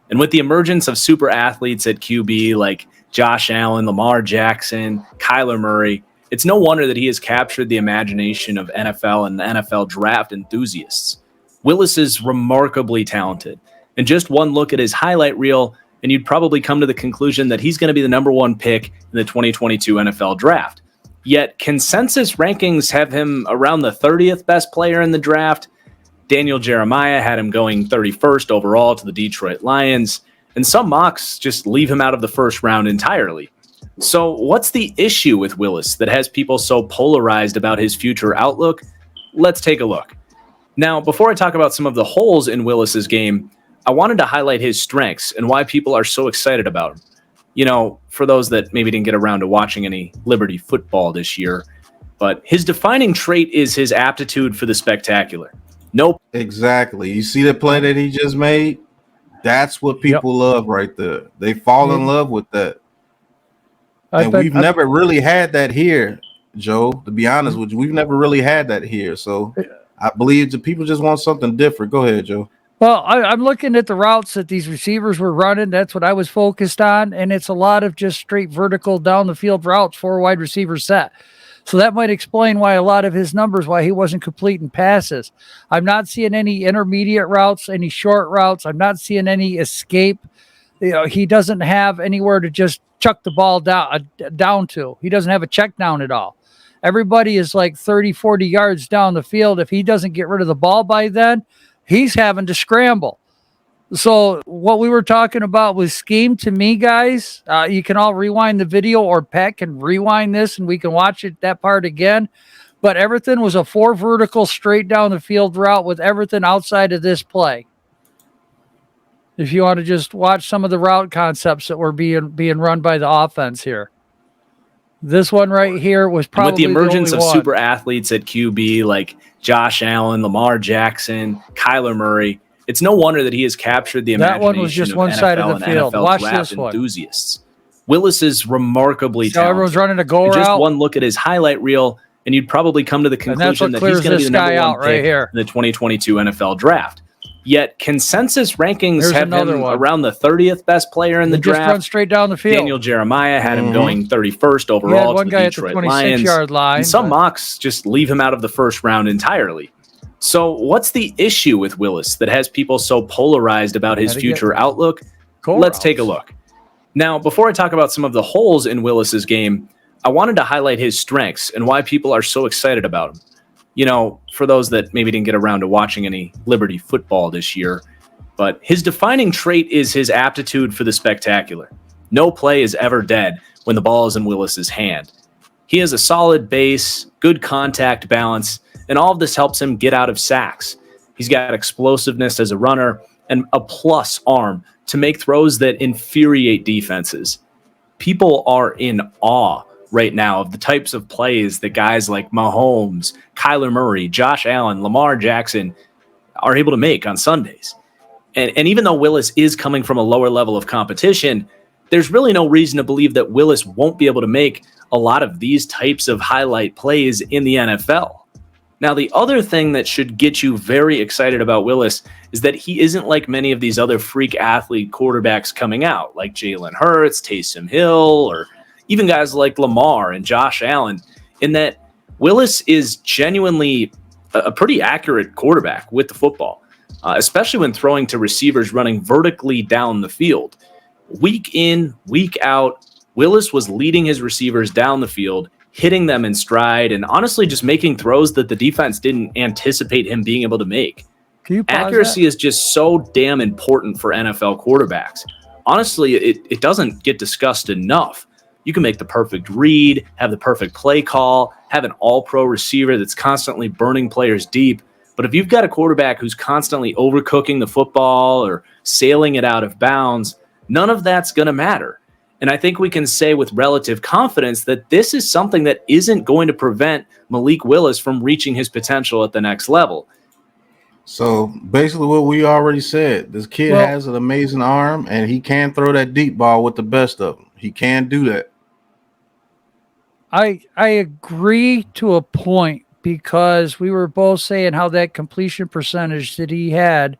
And with the emergence of super athletes at QB like Josh Allen, Lamar Jackson, Kyler Murray, it's no wonder that he has captured the imagination of NFL and the NFL draft enthusiasts. Willis is remarkably talented. And just one look at his highlight reel, and you'd probably come to the conclusion that he's going to be the number one pick in the 2022 NFL draft. Yet consensus rankings have him around the 30th best player in the draft. Daniel Jeremiah had him going 31st overall to the Detroit Lions, and some mocks just leave him out of the first round entirely. So what's the issue with Willis that has people so polarized about his future outlook? Let's take a look. Now, before I talk about some of the holes in Willis's game, I wanted to highlight his strengths and why people are so excited about him. You know, for those that maybe didn't get around to watching any Liberty football this year, but his defining trait is his aptitude for the spectacular. Nope. Exactly. You see the play that he just made? That's what people love right there. They fall in love with that. And we've never really had that here, Joe, to be honest with you. We've never really had that here. So I believe the people just want something different. Go ahead, Joe. Well, I'm looking at the routes that these receivers were running. That's what I was focused on. And it's a lot of just straight vertical down the field routes, 4 wide receiver set. So that might explain why a lot of his numbers, why he wasn't completing passes. I'm not seeing any intermediate routes, any short routes. I'm not seeing any escape. You know, he doesn't have anywhere to just chuck the ball down to. He doesn't have a check down at all. Everybody is like 30, 40 yards down the field. If he doesn't get rid of the ball by then, he's having to scramble. So what we were talking about was scheme to me, guys. You can all rewind the video, or Pat can rewind this and we can watch that part again. But everything was a 4 vertical straight down the field route with everything outside of this play. If you want to just watch some of the route concepts that were being run by the offense here. This one right here was probably with the emergence the of only one. super athletes at QB like Josh Allen, Lamar Jackson, Kyler Murray, it's no wonder that he has captured the That imagination one was just of one NFL side of the and field. NFL Watch draft this one. enthusiasts. Willis is remarkably So everyone's talented. running a go Just route. one look at his highlight reel, and you'd probably come to the And that's conclusion what that he's clears going to be this the guy number out one right pick here. in the 2022 NFL draft. Yet consensus rankings Here's have another him one. around the 30th best player in the He just draft. runs straight down the field. Daniel Jeremiah had him going 31st He overall had one to the guy at the Detroit Lions. 26-yard line. And some mocks just leave him out of the first round entirely. So what's the issue with Willis that has people so polarized about his future outlook? Let's take a look. Now, before I talk about some of the holes in Willis's game, I wanted to highlight his strengths and why people are so excited about him. You know, for those that maybe didn't get around to watching any Liberty football this year, but his defining trait is his aptitude for the spectacular. No play is ever dead when the ball is in Willis's hand. He has a solid base, good contact balance, and all of this helps him get out of sacks. He's got explosiveness as a runner and a plus arm to make throws that infuriate defenses. People are in awe right now of the types of plays that guys like Mahomes, Kyler Murray, Josh Allen, Lamar Jackson are able to make on Sundays. And even though Willis is coming from a lower level of competition, there's really no reason to believe that Willis won't be able to make a lot of these types of highlight plays in the NFL. Now, the other thing that should get you very excited about Willis is that he isn't like many of these other freak athlete quarterbacks coming out, like Jalen Hurts, Taysom Hill, or even guys like Lamar and Josh Allen, in that Willis is genuinely a pretty accurate quarterback with the football, especially when throwing to receivers running vertically down the field. Week in, week out, Willis was leading his receivers down the field, hitting them in stride, and honestly just making throws that the defense didn't anticipate him being able to make. Accuracy is just so damn important for NFL quarterbacks. Honestly, it doesn't get discussed enough. You can make the perfect read, have the perfect play call, have an all-pro receiver that's constantly burning players deep. But if you've got a quarterback who's constantly overcooking the football or sailing it out of bounds, none of that's going to matter. And I think we can say with relative confidence that this is something that isn't going to prevent Malik Willis from reaching his potential at the next level. So basically what we already said, this kid has an amazing arm and he can throw that deep ball with the best of them. He can do that. I agree to a point, because we were both saying how that completion percentage that he had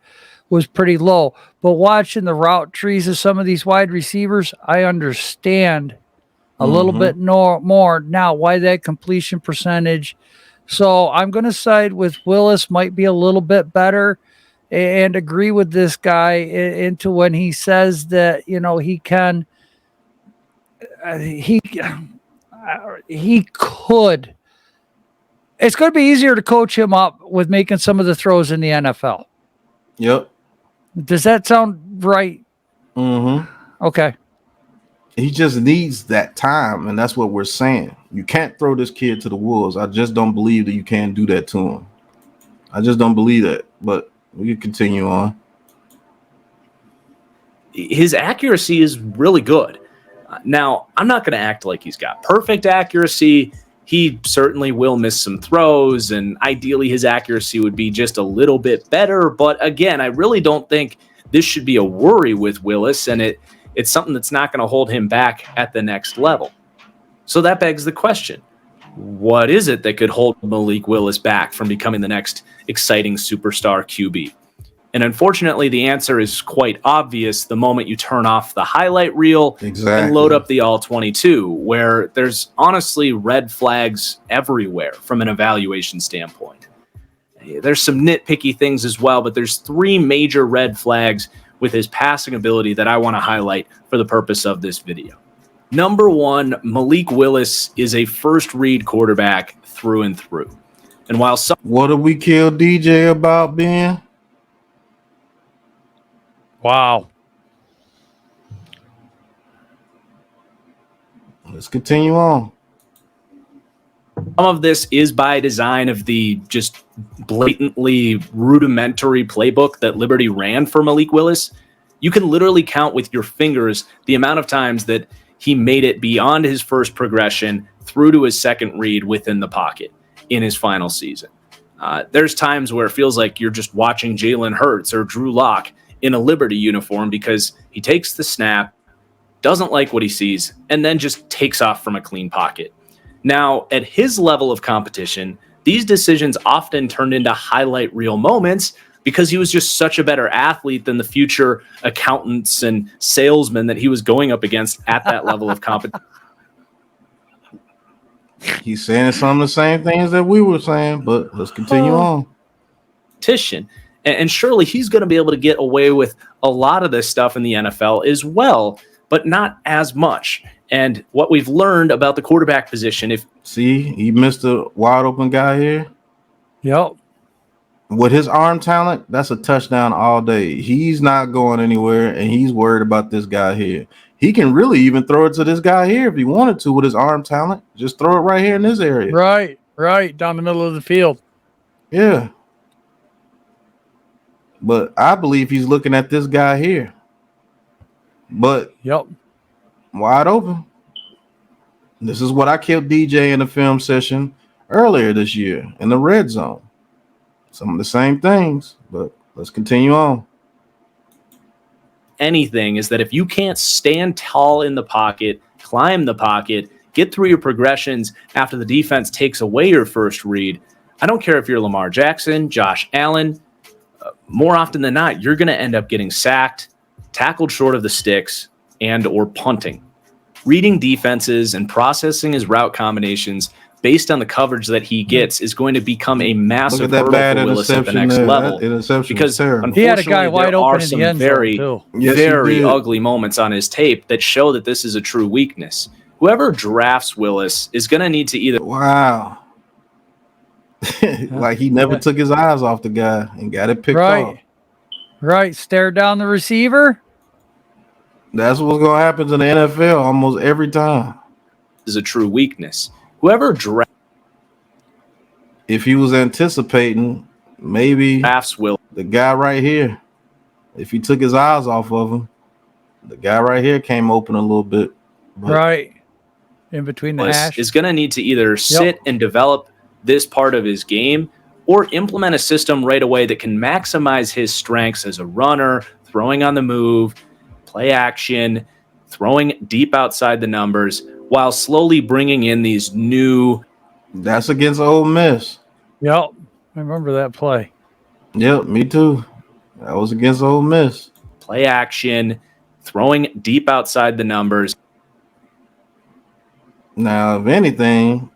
was pretty low. But watching the route trees of some of these wide receivers, I understand a little bit more now why that completion percentage. So I'm going to side with Willis, might be a little bit better, and agree with this guy into when he says that, you know, he can, he could. It's going to be easier to coach him up with making some of the throws in the NFL. Yep. Does that sound right? Okay. He just needs that time, and that's what we're saying. You can't throw this kid to the wolves. I just don't believe that you can do that to him. I just don't believe that, but we can continue on. His accuracy is really good. Now, I'm not going to act like he's got perfect accuracy. He certainly will miss some throws, and ideally his accuracy would be just a little bit better. But again, I really don't think this should be a worry with Willis, and it's something that's not going to hold him back at the next level. So that begs the question, what is it that could hold Malik Willis back from becoming the next exciting superstar QB? And unfortunately, the answer is quite obvious the moment you turn off the highlight reel and load up the All-22, where there's honestly red flags everywhere from an evaluation standpoint. There's some nitpicky things as well, but there's three major red flags with his passing ability that I want to highlight for the purpose of this video. Number one, Malik Willis is a first-read quarterback through and through. And while some... What did we kill DJ about, Ben? Wow. Let's continue on. Some of this is by design of the just blatantly rudimentary playbook that Liberty ran for Malik Willis. You can literally count with your fingers the amount of times that he made it beyond his first progression, through to his second read within the pocket in his final season. There's times where it feels like you're just watching Jalen Hurts or Drew Lock in a Liberty uniform because he takes the snap, doesn't like what he sees, and then just takes off from a clean pocket. Now, at his level of competition, these decisions often turned into highlight reel moments because he was just such a better athlete than the future accountants and salesmen that he was going up against at that level of competition. He's saying some of the same things that we were saying, but let's continue on. And surely he's going to be able to get away with a lot of this stuff in the NFL as well, but not as much. And what we've learned about the quarterback position, he missed a wide open guy here. Yep. With his arm talent, that's a touchdown all day. He's not going anywhere, and he's worried about this guy here. He can really even throw it to this guy here if he wanted to with his arm talent. Just throw it right here in this area. Right, down the middle of the field. Yeah. But I believe he's looking at this guy here. But wide open. This is what I killed DJ in the film session earlier this year in the red zone. Some of the same things, but let's continue on. Anything is that if you can't stand tall in the pocket, climb the pocket, get through your progressions after the defense takes away your first read, I don't care if you're Lamar Jackson, Josh Allen, more often than not, you're going to end up getting sacked, tackled short of the sticks, and or punting. Reading defenses and processing his route combinations based on the coverage that he gets is going to become a massive hurdle for Willis at the next level. Because unfortunately, he had a guy wide open in the end zone, very ugly moments on his tape that show that this is a true weakness. Whoever drafts Willis is going to need to either... Wow. Like he never took his eyes off the guy and got it picked off. Right. Stare down the receiver. That's what's going to happen to the NFL almost every time. Is a true weakness. Whoever drafts... If he was anticipating, maybe drafts Will, the guy right here, if he took his eyes off of him, the guy right here came open a little bit. Right. In between the hash. Is going to need to either sit and develop this part of his game or implement a system right away that can maximize his strengths as a runner, throwing on the move, play action, throwing deep outside the numbers, while slowly bringing in these new... That's against Ole Miss. Yep. I remember that play. Yep, me too. That was against Ole Miss. Play action, throwing deep outside the numbers. Now, if anything,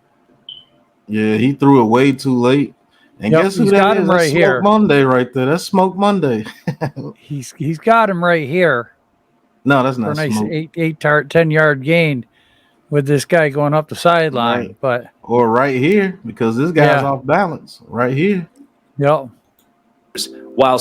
he threw it way too late. And guess who that is? That's Smoke Monday right there. That's Smoke Monday. He's got him right here. No, that's not for a nice 10-yard gain with this guy going up the sideline. But or right here, because this guy's off balance right here. Yep. While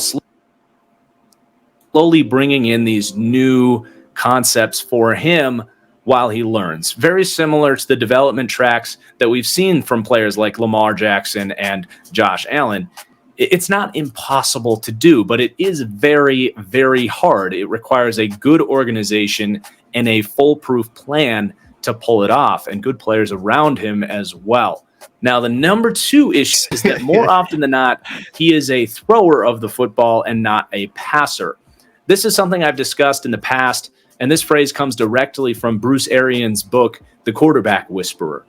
slowly bringing in these new concepts for him while he learns. Very similar to the development tracks that we've seen from players like Lamar Jackson and Josh Allen. It's not impossible to do, but it is very, very hard. It requires a good organization and a foolproof plan to pull it off, and good players around him as well. Now, the number two issue is that more often than not, he is a thrower of the football and not a passer. This is something I've discussed in the past, and this phrase comes directly from Bruce Arians' book, The Quarterback Whisperer.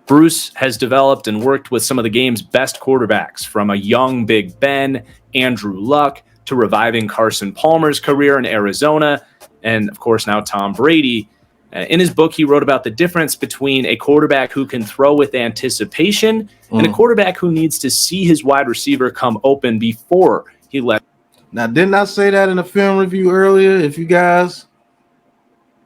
Bruce has developed and worked with some of the game's best quarterbacks, from a young Big Ben, Andrew Luck, to reviving Carson Palmer's career in Arizona, and of course now Tom Brady. In his book, he wrote about the difference between a quarterback who can throw with anticipation and a quarterback who needs to see his wide receiver come open before he lets. Now, didn't I say that in a film review earlier? If you guys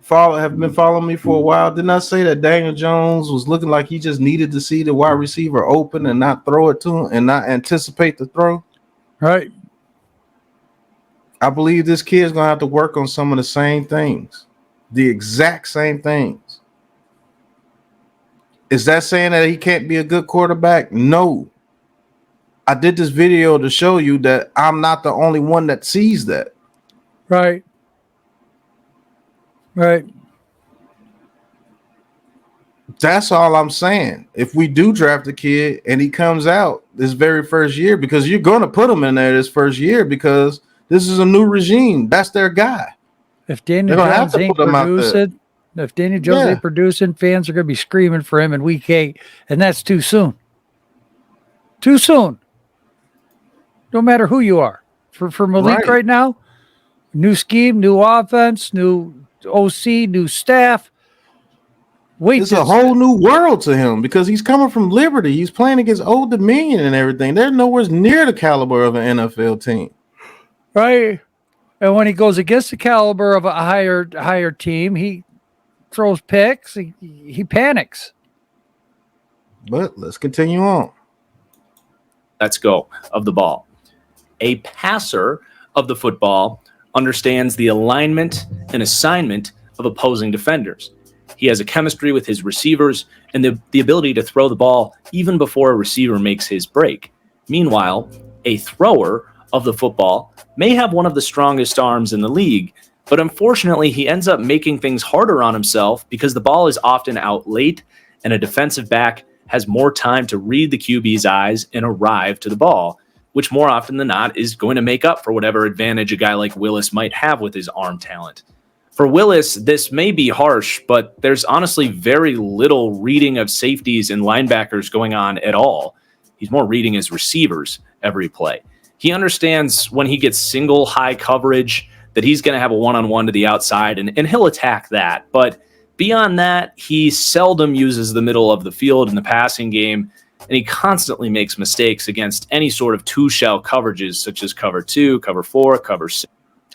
have been following me for a while, didn't I say that Daniel Jones was looking like he just needed to see the wide receiver open and not throw it to him and not anticipate the throw? Right. I believe this kid's going to have to work on some of the same things, the exact same things. Is that saying that he can't be a good quarterback? No. I did this video to show you that I'm not the only one that sees that. Right. That's all I'm saying. If we do draft a kid and he comes out this very first year, because you're going to put him in there this first year because this is a new regime. That's their guy. If Daniel Jones ain't producing, if Daniel Jones ain't producing, fans are going to be screaming for him in week 8, and that's too soon. Too soon. No matter who you are. For Malik right now, new scheme, new offense, new OC, new staff. It's a whole new world to him because he's coming from Liberty. He's playing against Old Dominion and everything. They're nowhere near the caliber of an NFL team. Right. And when he goes against the caliber of a higher team, he throws picks. He panics. But let's continue on. Let's go of the ball. A passer of the football understands the alignment and assignment of opposing defenders. He has a chemistry with his receivers and the ability to throw the ball even before a receiver makes his break. Meanwhile, a thrower of the football may have one of the strongest arms in the league, but unfortunately he ends up making things harder on himself because the ball is often out late and a defensive back has more time to read the QB's eyes and arrive to the ball, which more often than not is going to make up for whatever advantage a guy like Willis might have with his arm talent. For Willis, this may be harsh, but there's honestly very little reading of safeties and linebackers going on at all. He's more reading his receivers every play. He understands when he gets single high coverage that he's going to have a one-on-one to the outside, and he'll attack that. But beyond that, he seldom uses the middle of the field in the passing game, and he constantly makes mistakes against any sort of two-shell coverages, such as cover 2, cover 4, cover 6.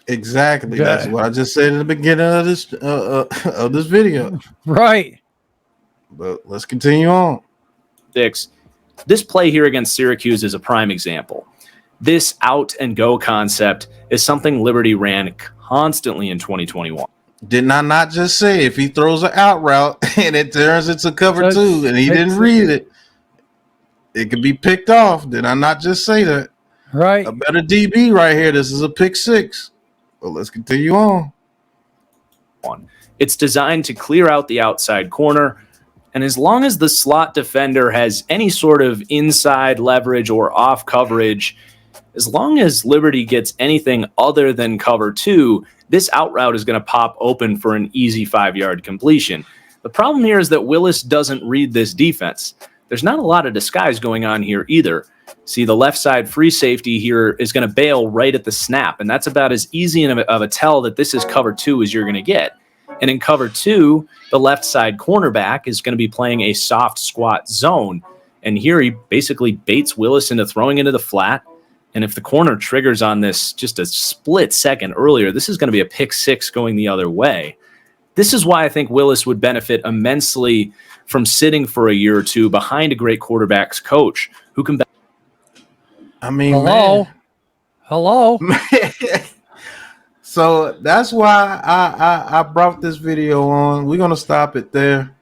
Exactly. Okay. That's what I just said in the beginning of this video. Right. But let's continue on. 6. This play here against Syracuse is a prime example. This out and go concept is something Liberty ran constantly in 2021. Did I not just say if he throws an out route and it turns into cover 2 and he didn't read it, it could be picked off? Did I not just say that? Right. A better DB right here. This is a pick 6. Well, let's continue on. It's designed to clear out the outside corner, and as long as the slot defender has any sort of inside leverage or off coverage, as long as Liberty gets anything other than cover 2, this out route is going to pop open for an easy 5-yard completion. The problem here is that Willis doesn't read this defense. There's not a lot of disguise going on here either. See, the left side free safety here is going to bail right at the snap, and that's about as easy of a tell that this is cover 2 as you're going to get. And in cover 2, the left side cornerback is going to be playing a soft squat zone, and here he basically baits Willis into throwing into the flat, and if the corner triggers on this just a split second earlier, this is going to be a pick 6 going the other way. This is why I think Willis would benefit immensely from sitting for a year or two behind a great quarterback's coach who can Hello. So that's why I brought this video on. We're gonna stop it there.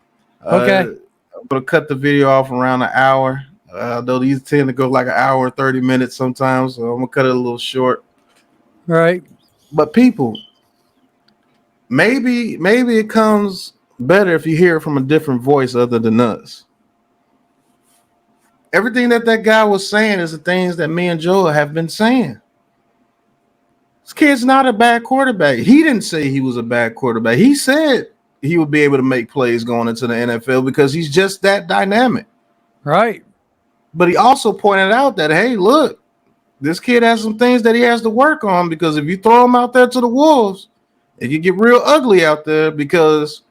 Okay. I'm gonna cut the video off around an hour. Though these tend to go like an hour, 30 minutes sometimes, so I'm gonna cut it a little short. Right. But people, maybe it comes better if you hear it from a different voice other than us. Everything that guy was saying is the things that me and Joel have been saying. This kid's not a bad quarterback. He didn't say he was a bad quarterback. He said he would be able to make plays going into the NFL because he's just that dynamic. Right. But he also pointed out that, hey, look, this kid has some things that he has to work on because if you throw him out there to the wolves, it can get real ugly out there because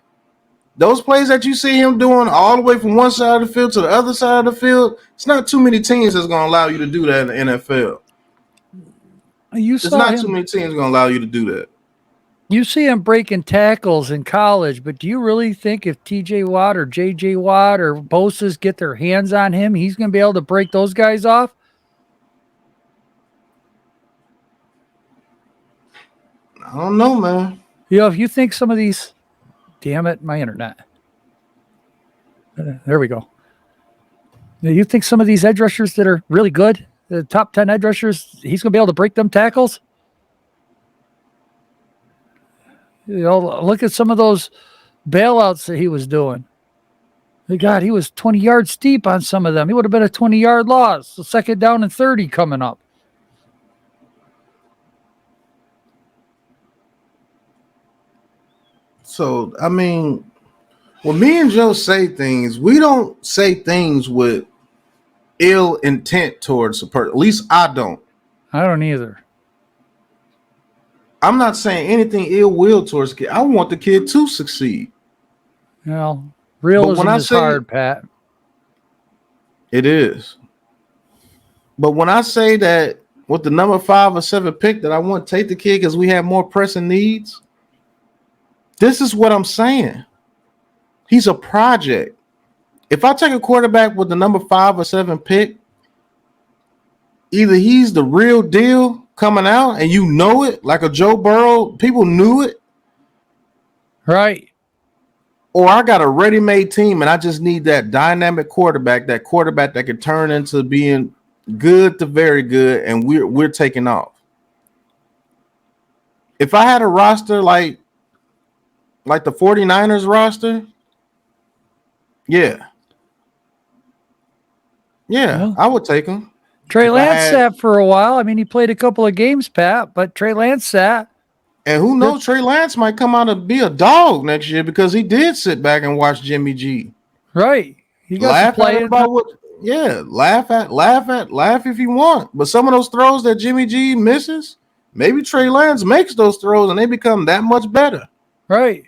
those plays that you see him doing all the way from one side of the field to the other side of the field, it's not too many teams that's going to allow you to do that in the NFL. It's not too many teams going to allow you to do that. You see him breaking tackles in college, but do you really think if TJ Watt or JJ Watt or Bosa's get their hands on him, he's going to be able to break those guys off? I don't know, man. You know, if you think some of these... Damn it, my internet. There we go. You think some of these edge rushers that are really good, the top 10 edge rushers, he's going to be able to break them tackles? You know, look at some of those bailouts that he was doing. God, he was 20 yards deep on some of them. He would have been a 20-yard loss. So 2nd down and 30 coming up. So, I mean, when me and Joe say things, we don't say things with ill intent towards a person. At least I don't. I don't either. I'm not saying anything ill will towards the kid. I want the kid to succeed. Well, realism is hard, Pat. It is. But when I say that with the number 5 or 7 pick that I want to take the kid because we have more pressing needs, this is what I'm saying. He's a project. If I take a quarterback with the number 5 or 7 pick, either he's the real deal coming out and you know it, like a Joe Burrow, people knew it. Right. Or I got a ready-made team and I just need that dynamic quarterback that can turn into being good to very good, and we're taking off. If I had a roster like the 49ers roster, yeah, I would take him. Trey Lance sat for a while. I mean, he played a couple of games, Pat, but Trey Lance sat. And who knows, Trey Lance might come out and be a dog next year because he did sit back and watch Jimmy G. Right. He got laugh to play at about what. Yeah, laugh if you want. But some of those throws that Jimmy G misses, maybe Trey Lance makes those throws and they become that much better. Right.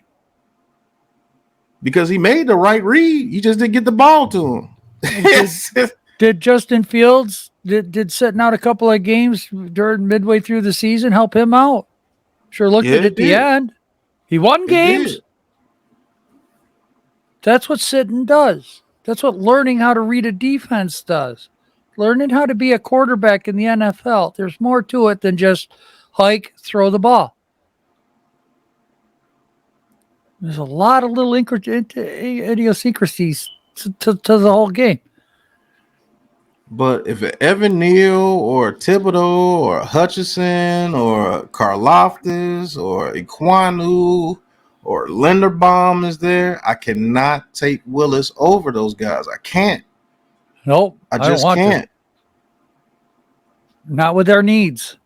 Because he made the right read. You just didn't get the ball to him. Did Justin Fields, did sitting out a couple of games during midway through the season help him out? Sure looked at the end. He won games. That's what sitting does. That's what learning how to read a defense does. Learning how to be a quarterback in the NFL. There's more to it than just hike, throw the ball. There's a lot of little idiosyncrasies to the whole game. But if Evan Neal or Thibodeau or Hutchinson or Karlaftis or Iquanu or Linderbaum is there, I cannot take Willis over those guys. I can't. Nope. I just can't. Not with their needs.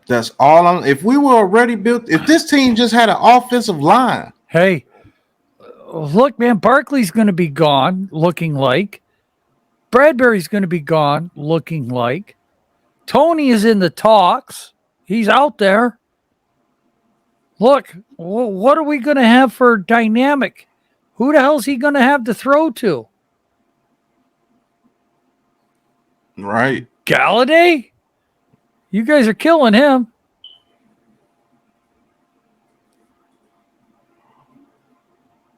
That's all if we were already built, if this team just had an offensive line. Hey, look, man, Barkley's going to be gone, looking like. Bradbury's going to be gone, looking like. Tony is in the talks. He's out there. Look, what are we going to have for dynamic? Who the hell is he going to have to throw to? Right. Galladay? You guys are killing him.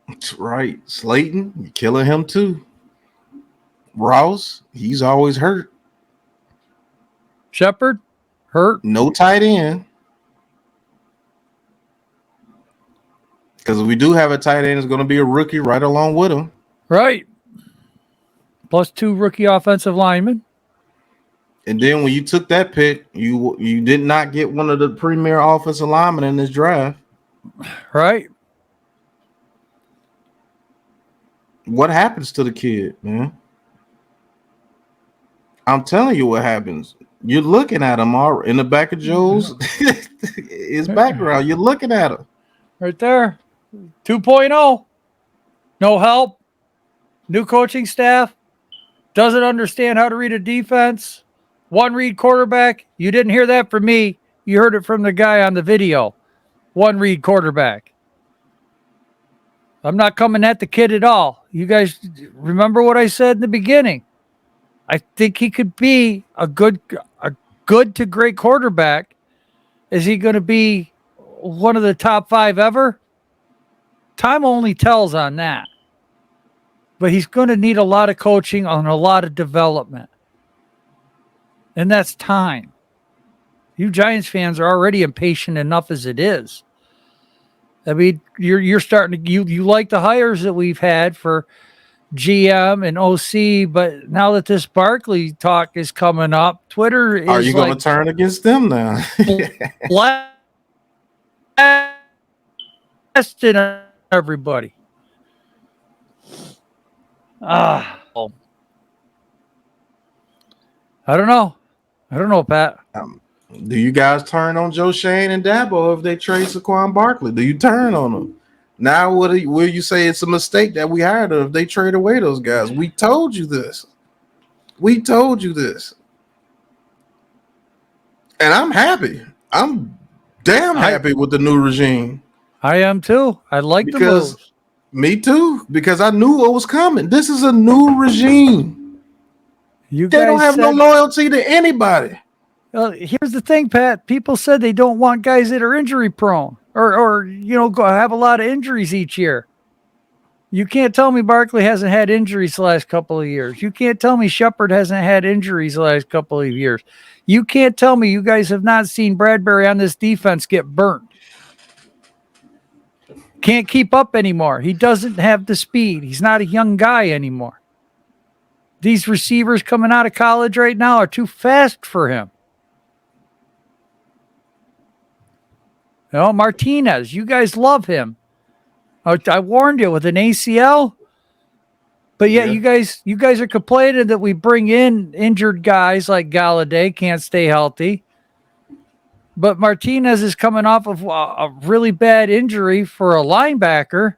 That's right. Slayton, you're killing him too. Rouse, he's always hurt. Shepard, hurt. No tight end. Because if we do have a tight end, it's going to be a rookie right along with him. Right. Plus 2 rookie offensive linemen. And then when you took that pick, you did not get one of the premier offensive linemen in this draft. Right. What happens to the kid, man? I'm telling you what happens. You're looking at him in the back of Joe's his background. You're looking at him. Right there. 2.0. No help. New coaching staff. Doesn't understand how to read a defense. One read quarterback. You didn't hear that from me. You heard it from the guy on the video. One read quarterback. I'm not coming at the kid at all. You guys remember what I said in the beginning. I think he could be a good to great quarterback. Is he going to be one of the top 5 ever? Time only tells on that. But he's going to need a lot of coaching and a lot of development. And that's time. You Giants fans are already impatient enough as it is. I mean, you're starting to you like the hires that we've had for GM and OC, but now that this Barkley talk is coming up, Twitter is. Are you going to turn against them now? Blasting everybody. I don't know. Pat. Do you guys turn on Joe Shane and Dabo if they trade Saquon Barkley? Do you turn on them? Now, will you say it's a mistake that we hired them if they trade away those guys? We told you this. And I'm happy. I'm damn happy with the new regime. I am too. I like the moves. Me too, because I knew what was coming. This is a new regime. They don't have no loyalty to anybody. Well, here's the thing, Pat. People said they don't want guys that are injury prone or go have a lot of injuries each year. You can't tell me Barkley hasn't had injuries the last couple of years. You can't tell me Shepard hasn't had injuries the last couple of years. You can't tell me you guys have not seen Bradbury on this defense get burnt. Can't keep up anymore. He doesn't have the speed. He's not a young guy anymore. These receivers coming out of college right now are too fast for him. Martinez, you guys love him. I warned you with an ACL. But yeah, you guys are complaining that we bring in injured guys like Galladay can't stay healthy. But Martinez is coming off of a really bad injury for a linebacker.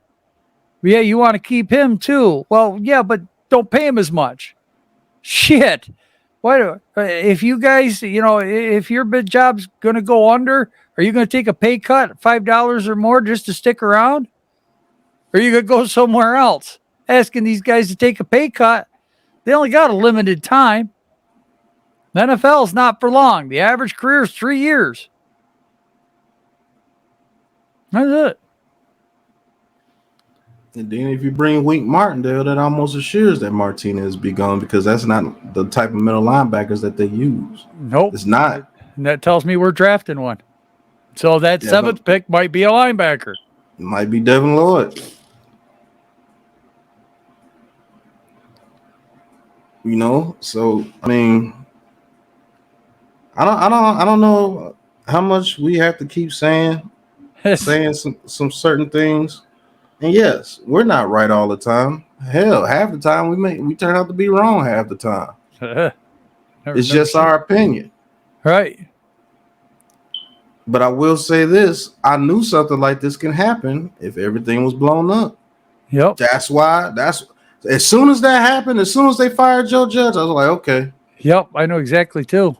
Yeah, you want to keep him too. Well, yeah, but don't pay him as much. Shit. If you guys, if your big job's going to go under, are you going to take a pay cut, $5 or more just to stick around? Or are you going to go somewhere else? Asking these guys to take a pay cut. They only got a limited time. The NFL is not for long. The average career is 3 years. That's it. And then if you bring Wink Martindale, that almost assures that Martinez be gone because that's not the type of middle linebackers that they use. Nope. It's not. And that tells me we're drafting one. So that seventh pick might be a linebacker. It might be Devin Lloyd. So I mean, I don't know how much we have to keep saying some certain things. And yes, we're not right all the time. Hell, half the time we turn out to be wrong half the time. It's just our opinion. Right. But I will say this, I knew something like this can happen if everything was blown up. Yep. That's why as soon as that happened, as soon as they fired Joe Judge, I was like, okay. Yep, I know exactly too.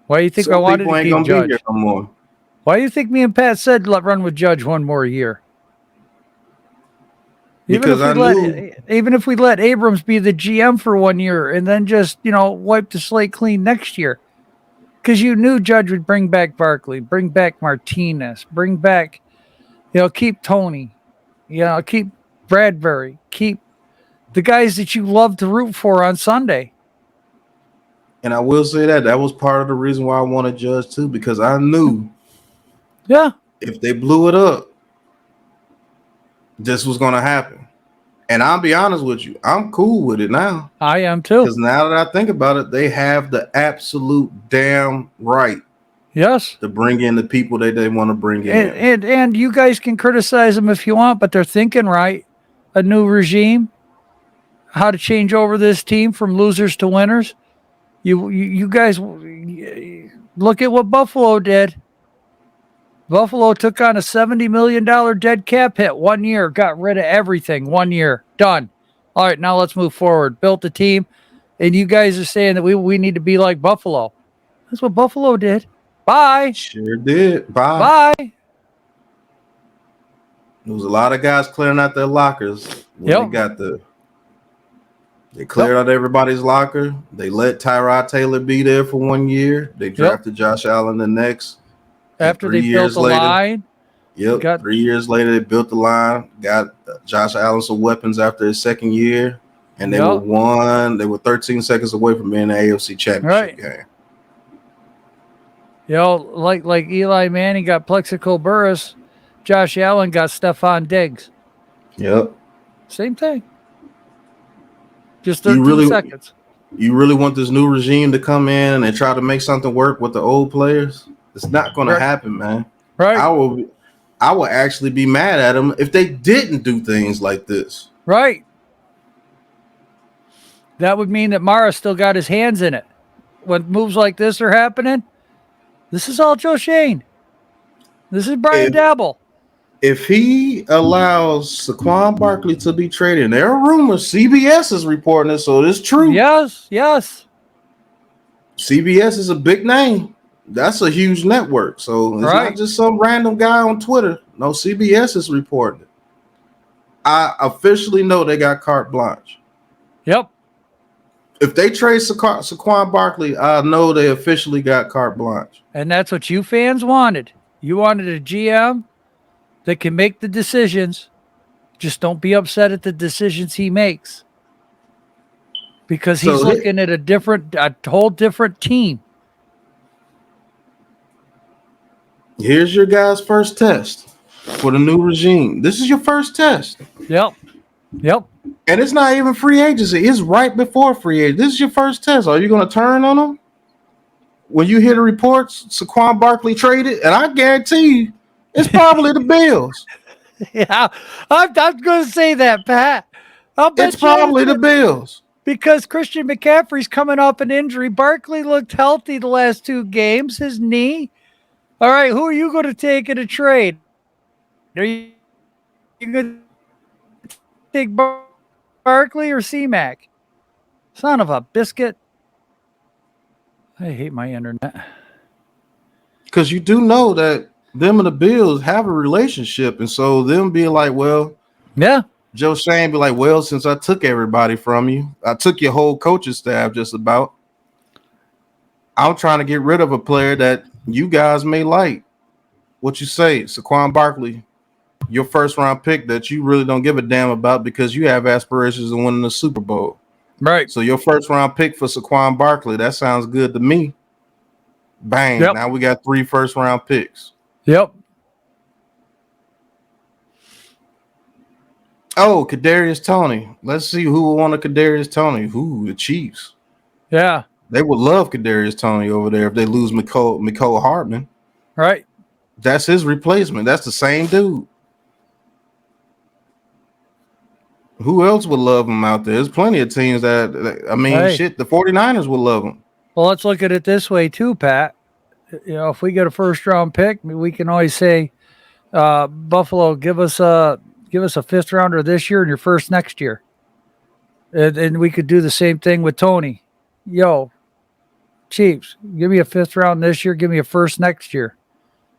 Why do you think I wanted to keep Judge? Be here no more. Why do you think me and Pat said let run with Judge one more year? Even if we let Abrams be the GM for 1 year and then just, wipe the slate clean next year. Because you knew Judge would bring back Barkley, bring back Martinez, bring back, keep Tony, keep Bradbury, keep the guys that you love to root for on Sunday. And I will say that was part of the reason why I wanted Judge too, because I knew if they blew it up, this was going to happen. And I'll be honest with you, I'm cool with it now. I am too. Because now that I think about it, they have the absolute damn right. Yes. To bring in the people that they want to bring in. And you guys can criticize them if you want, but they're thinking right. A new regime, how to change over this team from losers to winners. You guys look at what Buffalo did. Buffalo took on a $70 million dead cap hit 1 year, got rid of everything 1 year, done. All right, now let's move forward. Built a team, and you guys are saying that we need to be like Buffalo. That's what Buffalo did. Bye. Sure did. Bye. Bye. There was a lot of guys clearing out their lockers when they cleared out everybody's locker. They let Tyrod Taylor be there for 1 year. They drafted Josh Allen the next. After they built the line. Yep. 3 years later, they built the line, got Josh Allen some weapons after his second year, and they were 13 seconds away from being in the AFC Championship game. Like Eli Manning got Plexico Burress, Josh Allen got Stephon Diggs. Yep. Same thing. Just 13 seconds. You really want this new regime to come in and try to make something work with the old players? It's not going to happen, man. Right. I will actually be mad at them if they didn't do things like this. Right. that would mean that Mara still got his hands in it. When moves like this are happening, this is all Joe Shane. This is Brian Dabble. If he allows Saquon Barkley to be traded, and there are rumors, CBS is reporting it, so it's true. Yes. CBS is a big name. That's a huge network. So it's not just some random guy on Twitter. No, CBS is reporting it. I officially know they got carte blanche. Yep. If they trade Saquon Barkley, I know they officially got carte blanche. And that's what you fans wanted. You wanted a GM that can make the decisions. Just don't be upset at the decisions he makes. Because he's looking at a whole different team. Here's your guys' first test for the new regime. This is your first test. Yep. And it's not even free agency. It's right before free agency. This is your first test. Are you going to turn on them? When you hear the reports, Saquon Barkley traded, and I guarantee you, it's probably the Bills. Yeah, I'm going to say that, Pat. It's probably the Bills. Because Christian McCaffrey's coming off an injury. Barkley looked healthy the last 2 games. His knee. All right, who are you going to take in a trade? Are you going to take Barkley or C-Mac? Son of a biscuit. I hate my internet. Because you do know that them and the Bills have a relationship. And so them being like, well, yeah. Joe Shane be like, well, since I took everybody from you, I took your whole coaching staff just about. I'm trying to get rid of a player that you guys may like. What you say, Saquon Barkley, your first round pick that you really don't give a damn about because you have aspirations of winning the Super Bowl. Right. So your first round pick for Saquon Barkley, that sounds good to me. Bang. Yep. Now we got 3 first round picks. Yep. Oh, Kadarius Toney. Let's see who will want a Kadarius Toney. Who? The Chiefs. Yeah. They would love Kadarius Toney over there if they lose Mecole Hardman. Right. That's his replacement. That's the same dude. Who else would love him out there? There's plenty of teams that shit, the 49ers would love him. Well, let's look at it this way too, Pat. You know, if we get a first round pick, we can always say, Buffalo, give us a 5th rounder this year and your first next year. And we could do the same thing with Tony. Yo, Chiefs, give me a 5th round this year, give me a first next year.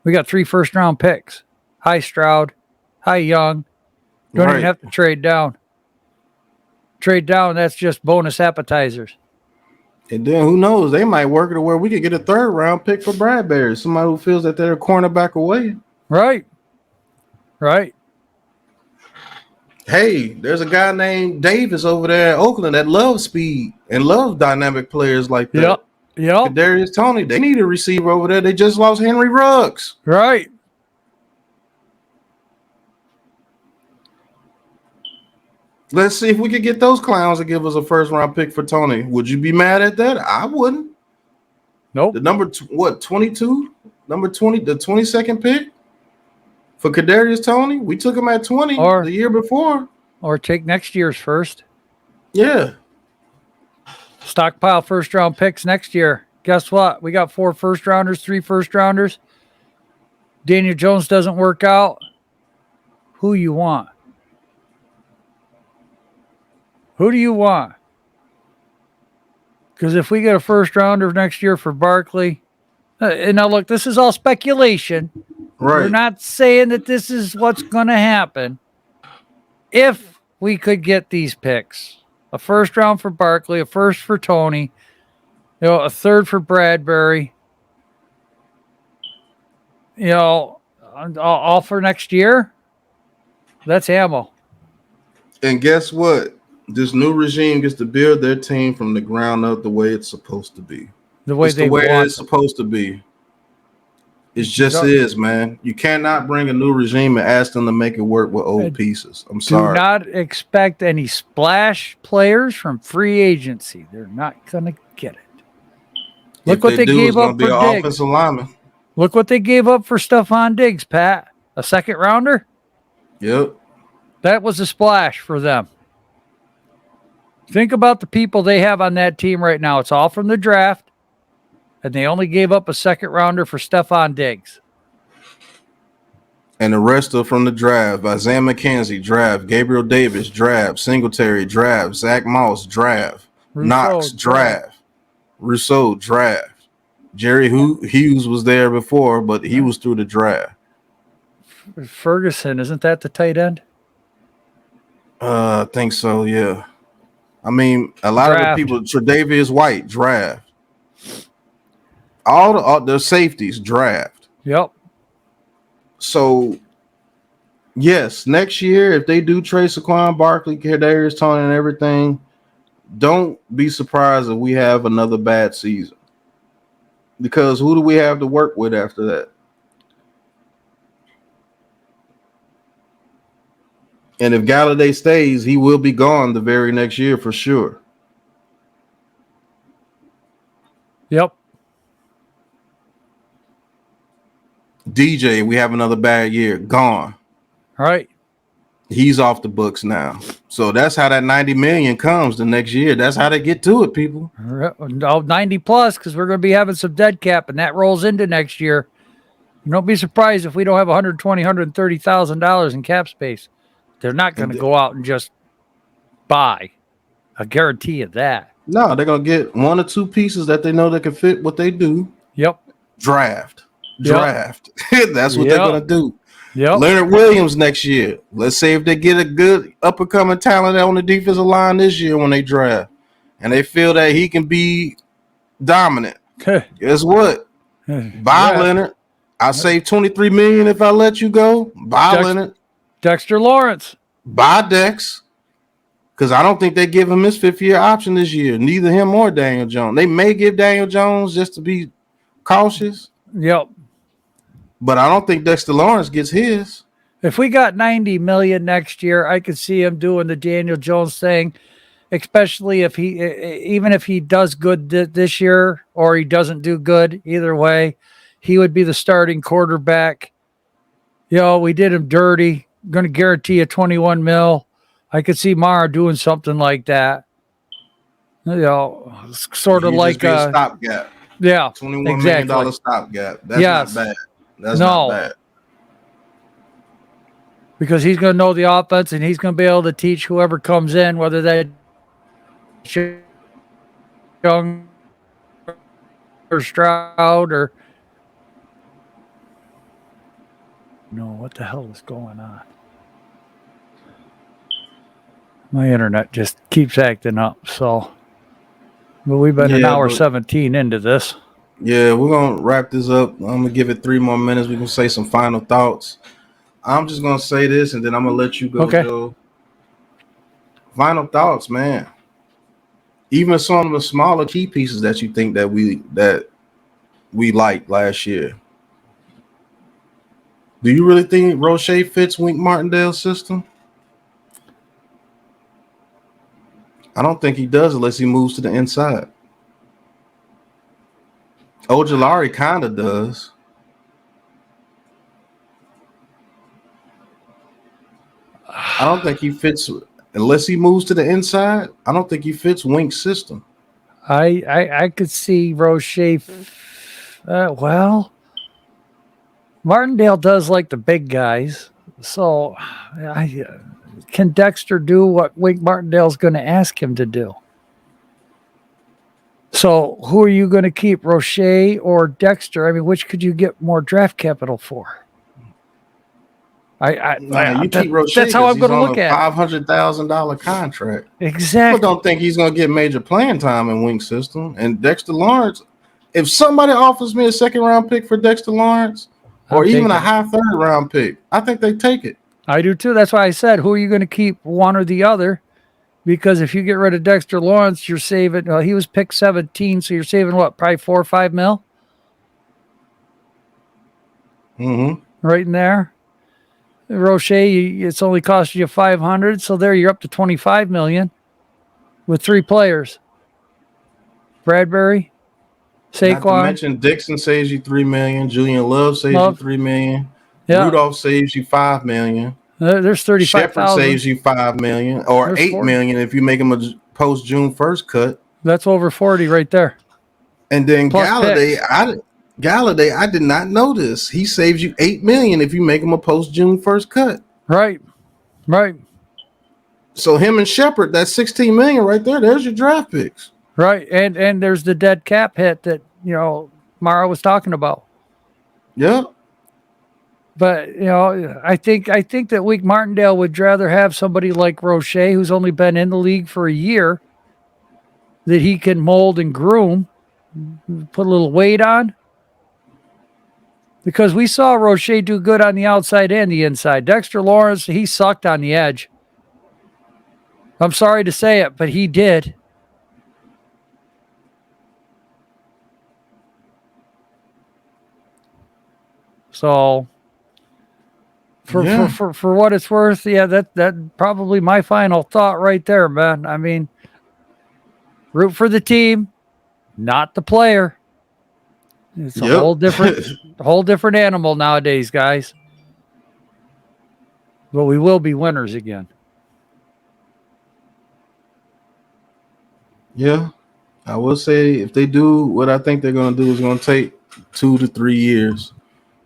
We got 3 first round picks. Hi, Stroud. Hi, Young. Don't even have to trade down. Trade down, that's just bonus appetizers. And then who knows? They might work it to where we could get a 3rd round pick for Bradbury. Somebody who feels that they're a cornerback away. Right. Hey, there's a guy named Davis over there in Oakland that loves speed and loves dynamic players like that. Yep. Kadarius Toney, they need a receiver over there. They just lost Henry Ruggs. Right. Let's see if we could get those clowns to give us a 1st round pick for Toney. Would you be mad at that? I wouldn't. Nope. The number 22? Number 20, the 22nd pick for Kadarius Toney? We took him at 20 the year before. Or take next year's first. Yeah. Stockpile 1st round picks next year. Guess what? We got 4 first rounders, 3 first rounders. Daniel Jones doesn't work out. Who you want? Who do you want? Because if we get a 1st rounder next year for Barkley, and now look, this is all speculation. Right. We're not saying that this is what's going to happen. If we could get these picks, a 1st round for Barkley, a 1st for Toney, a 3rd for Bradbury, all for next year, that's ammo. And guess what? This new regime gets to build their team from the ground up the way it's supposed to be. The way it's supposed to be. It just is, man. You cannot bring a new regime and ask them to make it work with old pieces. I'm sorry. Do not expect any splash players from free agency. They're not going to get it. Look what they gave up for Diggs. Look what they gave up for Stephon Diggs, Pat. A 2nd rounder? Yep. That was a splash for them. Think about the people they have on that team right now. It's all from the draft, and they only gave up a second rounder for Stephon Diggs. And the rest are from the draft. Isaiah McKenzie, draft. Gabriel Davis, draft. Singletary, draft. Zach Moss, draft. Rousseau, Knox, draft. Rousseau, draft. Jerry Hughes was there before, but he was through the draft. Ferguson, isn't that the tight end? I think so, yeah. I mean, a lot of the people, Tre'Davious White, draft. All the safeties, draft. Yep. So, yes, next year, if they do trade Saquon Barkley, Kadarius Toney, and everything, don't be surprised if we have another bad season. Because who do we have to work with after that? And if Galladay stays, he will be gone the very next year for sure. Yep. DJ, we have another bad year. Gone. All right. He's off the books now. So that's how that 90 million comes the next year. That's how they get to it, people. 90 plus, because we're going to be having some dead cap, and that rolls into next year. Don't be surprised if we don't have $130,000 in cap space. They're not going to go out and just buy. I guarantee you that. No, they're going to get one or two pieces that they know that can fit what they do. Yep. Draft. That's what they're going to do. Yep. Leonard Williams next year. Let's say if they get a good up-and-coming talent on the defensive line this year when they draft, and they feel that he can be dominant. Guess what? Buy Leonard. I save $23 million if I let you go. Buy Leonard. Dexter Lawrence. Buy Dex. Because I don't think they give him his fifth-year option this year. Neither him or Daniel Jones. They may give Daniel Jones just to be cautious. Yep. But I don't think Dexter Lawrence gets his. If we got $90 million next year, I could see him doing the Daniel Jones thing, especially if even if he does good this year or he doesn't do good, either way, he would be the starting quarterback. We did him dirty. Going to guarantee a 21 mil. I could see Mara doing something like that. Sort of like a stopgap. Yeah, $21 million stopgap. That's not bad. That's not bad. Because he's going to know the offense and he's going to be able to teach whoever comes in, whether they Young or Stroud or no, what the hell is going on? My internet just keeps acting up. So, but we've been an hour 17 into this. Yeah, we're going to wrap this up. I'm going to give it 3 more minutes. We can say some final thoughts. I'm just going to say this, and then I'm going to let you go, Joe. Final thoughts, man. Even some of the smaller key pieces that you think that we liked last year. Do you really think Roche fits Wink Martindale's system? I don't think he does unless he moves to the inside. Ojulari kind of does. I don't think he fits unless he moves to the inside. I don't think he fits Wink's system. I could see Roche. Well, Martindale does like the big guys, so can Dexter do what Wink Martindale's going to ask him to do? So who are you going to keep, Roche or Dexter? I mean, which could you get more draft capital for? You keep Roche. That's how I'm going to look at it. $500,000 contract. Exactly. People don't think he's going to get major playing time in Wink's system. And Dexter Lawrence, if somebody offers me a second-round pick for Dexter Lawrence, or even a high third-round pick, I think they take it. I do too. That's why I said, who are you going to keep, one or the other? Because if you get rid of Dexter Lawrence, you're saving. Well, he was picked 17, so you're saving what? Probably $4 or $5 mil. Right in there. Roche, it's only costing you $500, so there you're up to $25 million with 3 players. Bradbury, Saquon. Not to mention Dixon saves you $3 million. Julian Love saves you $3 million. Yeah. Rudolph saves you $5 million. There's 35,000. Shepard saves you $5 million or $8 million if you make him post June 1st cut. That's over 40 right there. And then Plus Galladay, I did not know this. He saves you $8 million if you make him a post June 1st cut. Right. So him and Shepard, that's $16 million right there. There's your draft picks. Right. And there's the dead cap hit that, Mara was talking about. Yeah. But, I think that Wink Martindale would rather have somebody like Roche, who's only been in the league for a year, that he can mold and groom, put a little weight on. Because we saw Roche do good on the outside and the inside. Dexter Lawrence, he sucked on the edge. I'm sorry to say it, but he did. So, for what it's worth, yeah, that probably my final thought right there, man. I mean, root for the team, not the player. It's a whole different animal nowadays, guys. But we will be winners again. Yeah, I will say if they do what I think they're going to do, is going to take 2 to 3 years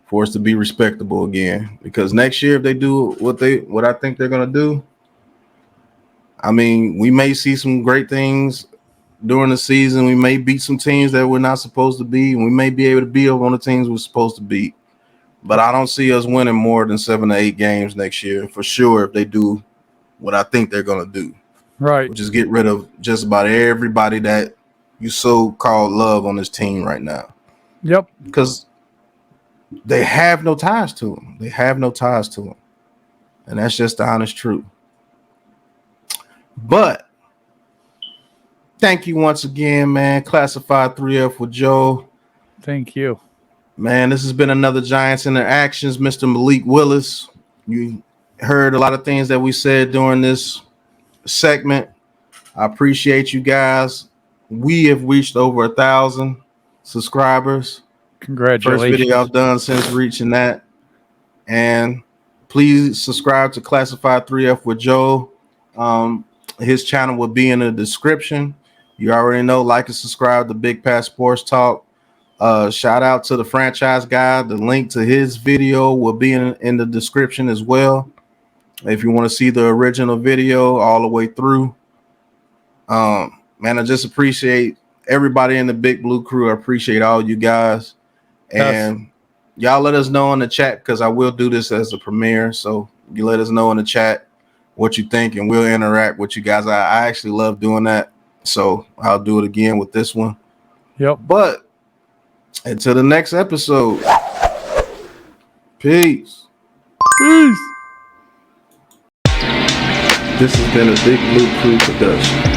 for us to be respectable again. Because next year, if they do what I think they're going to do, I mean, we may see some great things during the season. We may beat some teams that we're not supposed to beat, and we may be able to beat up on the teams we're supposed to beat. But I don't see us winning more than 7 to 8 games next year for sure if they do what I think they're going to do. Right. Which is get rid of just about everybody that you so-called love on this team right now. Yep. Because they have no ties to them. And that's just the honest truth. But thank you once again, man. Classified 3F with Joe. Thank you. Man, this has been another Giants Interactions. Mr. Malik Willis. You heard a lot of things that we said during this segment. I appreciate you guys. We have reached over 1,000 subscribers. Congratulations. First video I've done since reaching that. And please subscribe to Classified 3F with Joe. His channel will be in the description. You already know, like and subscribe to Big Pat Sports Talk. Shout out to the franchise guy. The link to his video will be in the description as well. If you want to see the original video all the way through. Man, I just appreciate everybody in the Big Blue crew. I appreciate all you guys. And y'all let us know in the chat, because I will do this as a premiere. So you let us know in the chat what you think, and we'll interact with you guys. I actually love doing that. So I'll do it again with this one. Yep. But until the next episode, peace. This has been a Big Blue Crew production.